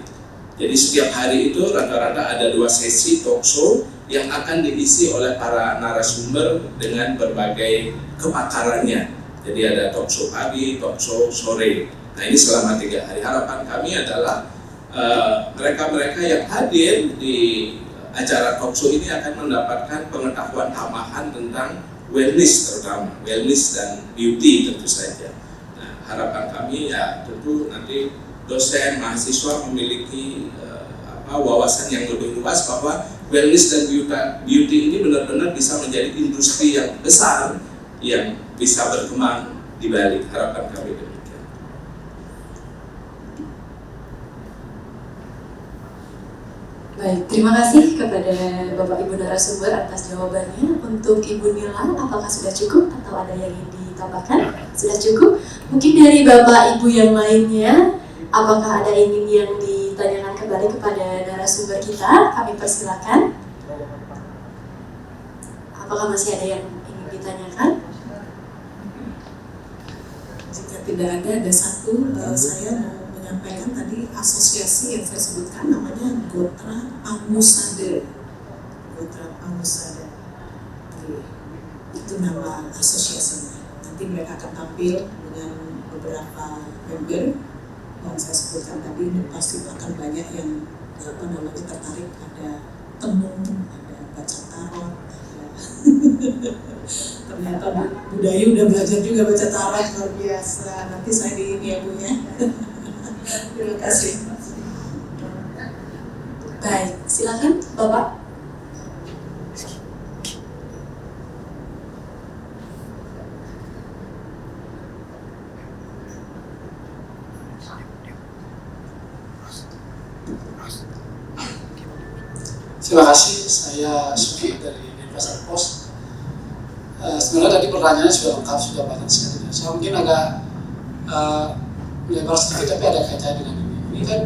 Jadi setiap hari itu rata-rata ada 2 sesi talk show yang akan diisi oleh para narasumber dengan berbagai kepakarannya. Jadi ada talk show pagi, talk show sore. Nah, ini selama 3 hari. Harapan kami adalah mereka-mereka yang hadir di acara talk show ini akan mendapatkan pengetahuan tambahan tentang wellness, terutama wellness dan beauty tentu saja. Nah, harapan kami ya tentu nanti dosen, mahasiswa memiliki wawasan yang lebih luas bahwa wellness dan beauty ini benar-benar bisa menjadi industri yang besar yang bisa berkembang di Bali. Harapan kami demikian.
Baik, terima kasih kepada Bapak Ibu narasumber atas jawabannya. Untuk Ibu Nila, apakah sudah cukup atau ada yang ingin ditambahkan? Sudah cukup? Mungkin dari Bapak Ibu yang lainnya, apakah ada yang ditanyakan kembali kepada narasumber kita? Kami persilakan. Apakah masih ada yang ingin ditanyakan?
Jika tidak ada satu, saya mau menyampaikan tadi asosiasi yang saya sebutkan namanya Gotra Pamusade. Gotra Pamusade. Itu nama asosiasinya. Nanti mereka akan tampil dengan beberapa member yang saya sebutkan tadi. Ini pasti akan banyak yang tertarik. Ada tenun, ada baca tarot, ada ternyata budaya udah belajar juga baca tarot, luar biasa. Nanti saya di ini ya Bu ya. Terima kasih.
Baik, silakan Bapak.
Terima kasih, saya Suki dari Denpasar Post. Sebenarnya tadi pertanyaannya sudah lengkap, sudah banyak sekali. Saya mungkin agak lebar sedikit, tapi ada kaitannya dengan ini. Ini kan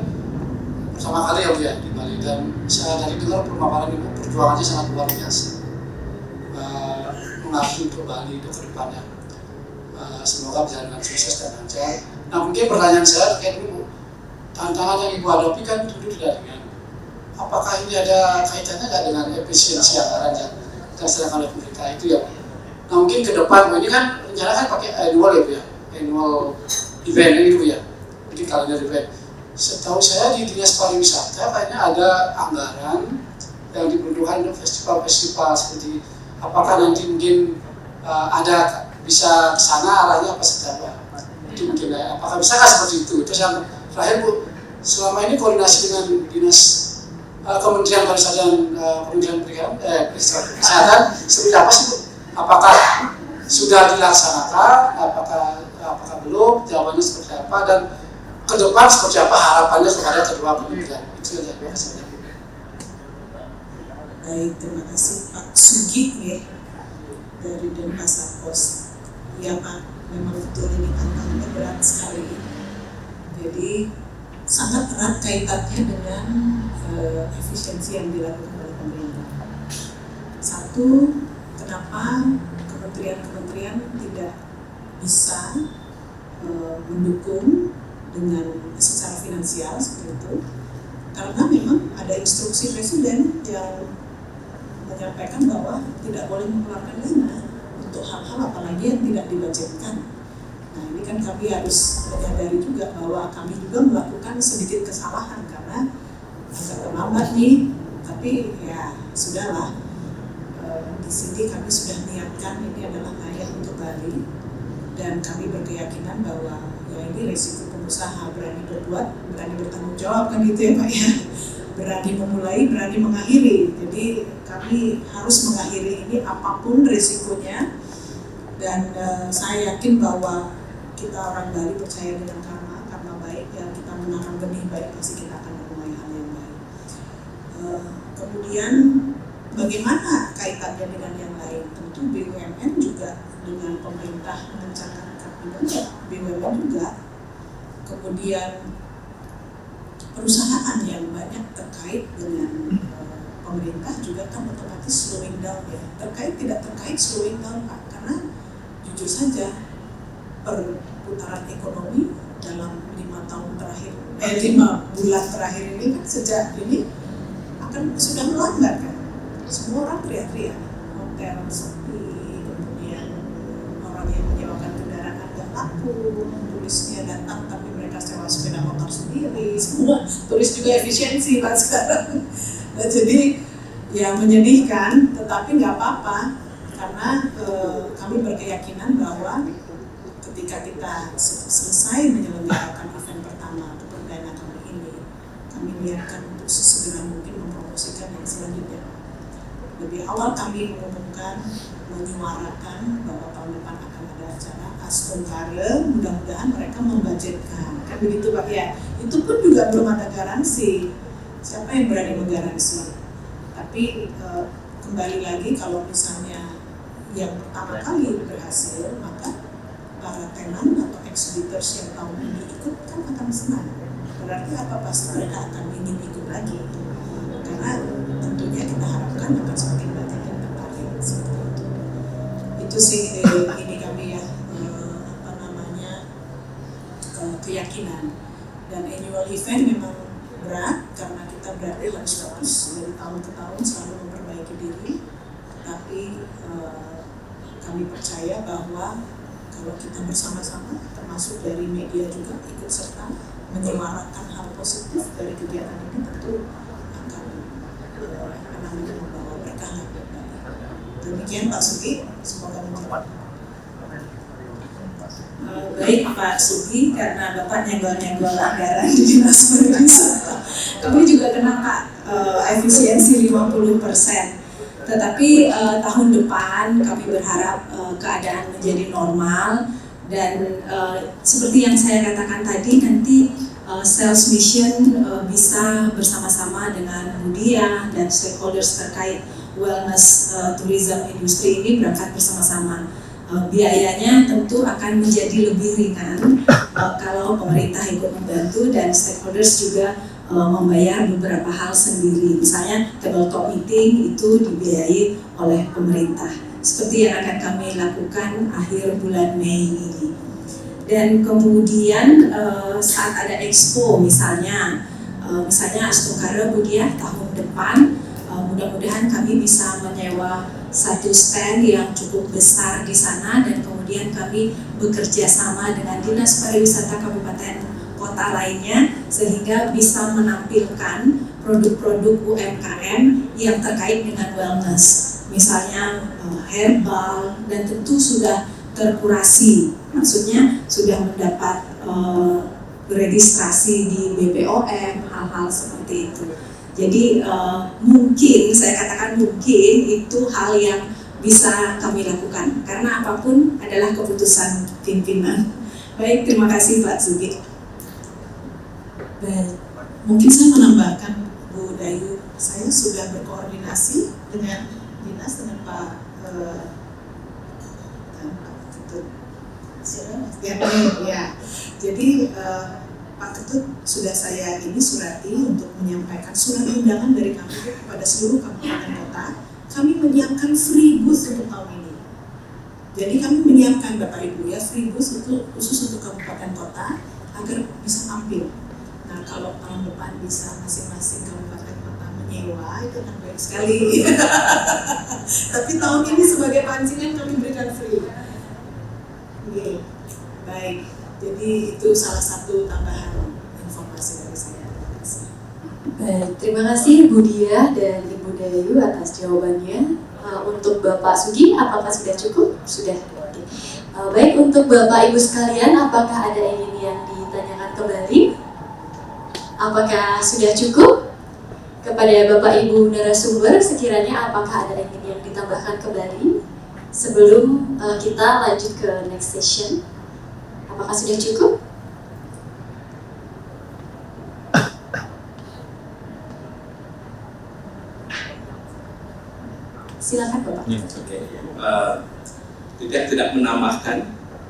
pertama kali ya Bu ya di Bali, dan saya tadi dengar pemaparan Ibu perjuangannya sangat luar biasa. Mengabdi untuk Bali itu ke depannya. Semoga bisa dengan sukses dan lancar. Nah, mungkin pertanyaan saya terkait Ibu, tantangan yang Ibu hadapi kan tentu tidak ringan. Apakah ini ada kaitannya nggak dengan efisiensi anggaran yang dilaksanakan oleh pemerintah itu ya? Nah, mungkin ke depan ini kan rencana kan pakai annual ya Bu ya, annual event gitu ya, mungkin kalender event. Setahu saya di Dinas Pariwisata kayaknya ada anggaran yang diperlukan untuk festival-festival seperti apakah nanti mungkin ada bisa ke sana arahnya apa seperti apa? Itu mungkin ya. Apakah bisa seperti itu? Terus yang terakhir Bu, selama ini koordinasi dengan Dinas Kementerian Pariwisata dan Kementerian Kesehatan seperti apa sih Bu? Apakah sudah dilaksanakan? Apakah belum? Jawabannya seperti apa? Dan ke depan seperti apa harapannya kepada kedua kementerian? Itu saja. Terima kasih.
Baik, terima kasih Pak Sugi ya, dari Denpasar Post. Ya Pak, memang betul ini tantangannya berat sekali. Jadi sangat erat kaitannya dengan efisiensi yang dilakukan oleh pemerintah. Satu, kenapa kementerian-kementerian tidak bisa mendukung dengan secara finansial seperti itu? Karena memang ada instruksi presiden yang menyampaikan bahwa tidak boleh mengeluarkan dana untuk hal-hal apalagi yang tidak dibudgetkan. Nah ini kan kami harus menyadari juga bahwa kami juga melakukan sedikit kesalahan karena agak terlambat nih, tapi ya sudahlah. Di sini kami sudah niatkan ini adalah layak untuk Bali dan kami berkeyakinan bahwa ya ini resiko pengusaha, berani berbuat, berani bertanggung jawab kan gitu ya Pak ya, berani memulai, berani mengakhiri. Jadi kami harus mengakhiri ini apapun resikonya dan saya yakin bahwa kita orang Bali percaya dengan karma baik ya, kita menanam benih baik pasti kita akan menuai hal yang baik. Kemudian bagaimana kaitannya dengan yang lain? Tentu BUMN juga dengan pemerintah mengencangkan kabinet, BUMN juga. Kemudian perusahaan yang banyak terkait dengan pemerintah juga kan otomatis slowing down ya. Terkait tidak terkait slowing down Pak, karena jujur saja perputaran ekonomi dalam 5 bulan terakhir ini kan sejak ini akan sudah melambat kan. Semua orang teriak-teriak, hotel sepi, kemudian orang yang menyewakan kendaraan nggak laku, turisnya datang tapi mereka sewa sepeda motor sendiri, semua turis juga efisiensi Pak sekarang. Nah, jadi ya menyedihkan, tetapi nggak apa-apa karena kami berkeyakinan bahwa ketika kita selesai menyelenggarakan event pertama atau perdana kami ini, kami niatkan untuk sesegera mungkin mempromosikan yang selanjutnya. Lebih awal kami mengumumkan, menyuarakan bahwa tahun depan akan ada acara Astungkare, mudah-mudahan mereka membudgetkan. Kan begitu Pak ya. Itu pun juga belum ada garansi. Siapa yang berani menggaransi? Tapi kembali lagi kalau misalnya yang pertama kali berhasil, maka para tenan atau exhibitors yang tahun ini ikut kan akan senang. Berarti apa? Pasti mereka akan ingin ikut lagi. Karena tentunya kita harapkan akan semakin banyak yang tertarik seperti itu. Itu sih ini kami ya keyakinan. Dan annual event memang berat karena kita berarti harus terus dari tahun ke tahun selalu memperbaiki diri. Tapi kami percaya bahwa kalau kita bersama-sama, termasuk dari media juga ikut serta menyuarakan hal positif dari kegiatan ini, tentu akan membawa berkah buat Bali. Demikian Pak Sugi, semoga menjawab.
Baik Pak Sugi, karena Bapak nyenggol-nyenggol anggaran di Dinas Pariwisata, kami juga kena Pak efisiensi 50%. Tetapi tahun depan kami berharap keadaan menjadi normal dan seperti yang saya katakan tadi, nanti sales mission bisa bersama-sama dengan Budia dan stakeholders terkait wellness tourism industri ini berangkat bersama-sama. Biayanya tentu akan menjadi lebih ringan kalau pemerintah ikut membantu dan stakeholders juga membayar beberapa hal sendiri. Misalnya tabletop meeting itu dibiayai oleh pemerintah. Seperti yang akan kami lakukan akhir bulan Mei ini. Dan kemudian saat ada expo misalnya Astungkare Budia tahun depan, mudah-mudahan kami bisa menyewa satu stand yang cukup besar di sana dan kemudian kami bekerja sama dengan Dinas Pariwisata Kabupaten Kota lainnya sehingga bisa menampilkan produk-produk UMKM yang terkait dengan wellness, misalnya herbal, dan tentu sudah terkurasi, maksudnya sudah mendapat registrasi di BPOM, hal-hal seperti itu. Jadi mungkin, saya katakan mungkin itu hal yang bisa kami lakukan karena apapun adalah keputusan pimpinan. Baik, terima kasih Pak Sugi.
Baik, mungkin saya menambahkan Bu Dayu, saya sudah berkoordinasi dengan dinas, dengan Pak Ya. Jadi Pak Ketut sudah saya ini surati untuk menyampaikan surat undangan dari kami kepada seluruh kabupaten kota. Kami menyiapkan free booth untuk tahun ini. Jadi kami menyiapkan Bapak Ibu ya free booth khusus untuk kabupaten kota agar bisa tampil. Nah kalau tahun depan bisa masing-masing kabupaten kota menyewa itu akan baik sekali. Tapi tahun ini sebagai pancingan kami berikan free. Oke, baik. Jadi itu salah satu tambahan informasi dari saya.
Baik, terima kasih Bu Dia dan Ibu Dayu atas jawabannya. Untuk Bapak Sugi, apakah sudah cukup? Sudah. Oke. Baik, untuk Bapak Ibu sekalian, apakah ada yang ditanyakan kembali? Apakah sudah cukup? Kepada Bapak Ibu narasumber, sekiranya apakah ada yang ditambahkan kembali sebelum kita lanjut ke next session? Apakah sudah cukup? Silakan Bapak.
Tidak menambahkan,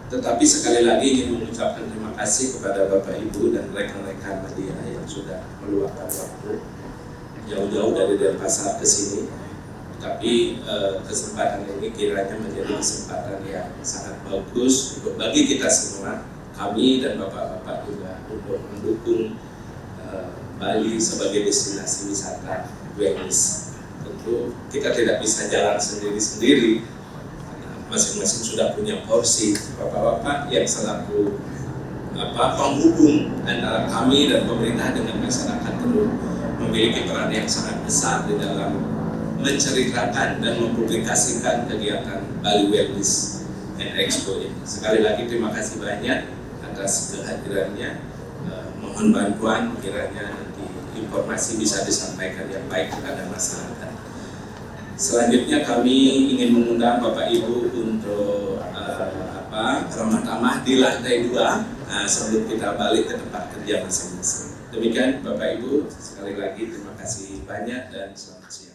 tetapi sekali lagi ingin mengucapkan terima kasih kepada Bapak Ibu dan rekan-rekan media yang sudah meluangkan waktu jauh-jauh dari Denpasar ke sini. Tapi kesempatan ini kiranya menjadi kesempatan yang sangat bagus untuk bagi kita semua, kami dan Bapak-Bapak juga, untuk mendukung Bali sebagai destinasi wisata wellness. Tentu kita tidak bisa jalan sendiri-sendiri, masing-masing sudah punya porsi. Bapak-bapak yang selaku penghubung antara kami dan pemerintah dengan masyarakat perlu memiliki peran yang sangat besar di dalam menceritakan dan mempublikasikan kegiatan Bali Wellness and Expo ini. Sekali lagi terima kasih banyak atas kehadirannya. Mohon bantuan kiranya nanti informasi bisa disampaikan yang baik kepada masyarakat. Selanjutnya kami ingin mengundang Bapak Ibu untuk ramah tamah di lantai 2 sebelum kita balik ke tempat kerja masing-masing. Demikian Bapak Ibu, sekali lagi terima kasih banyak dan selamat siang.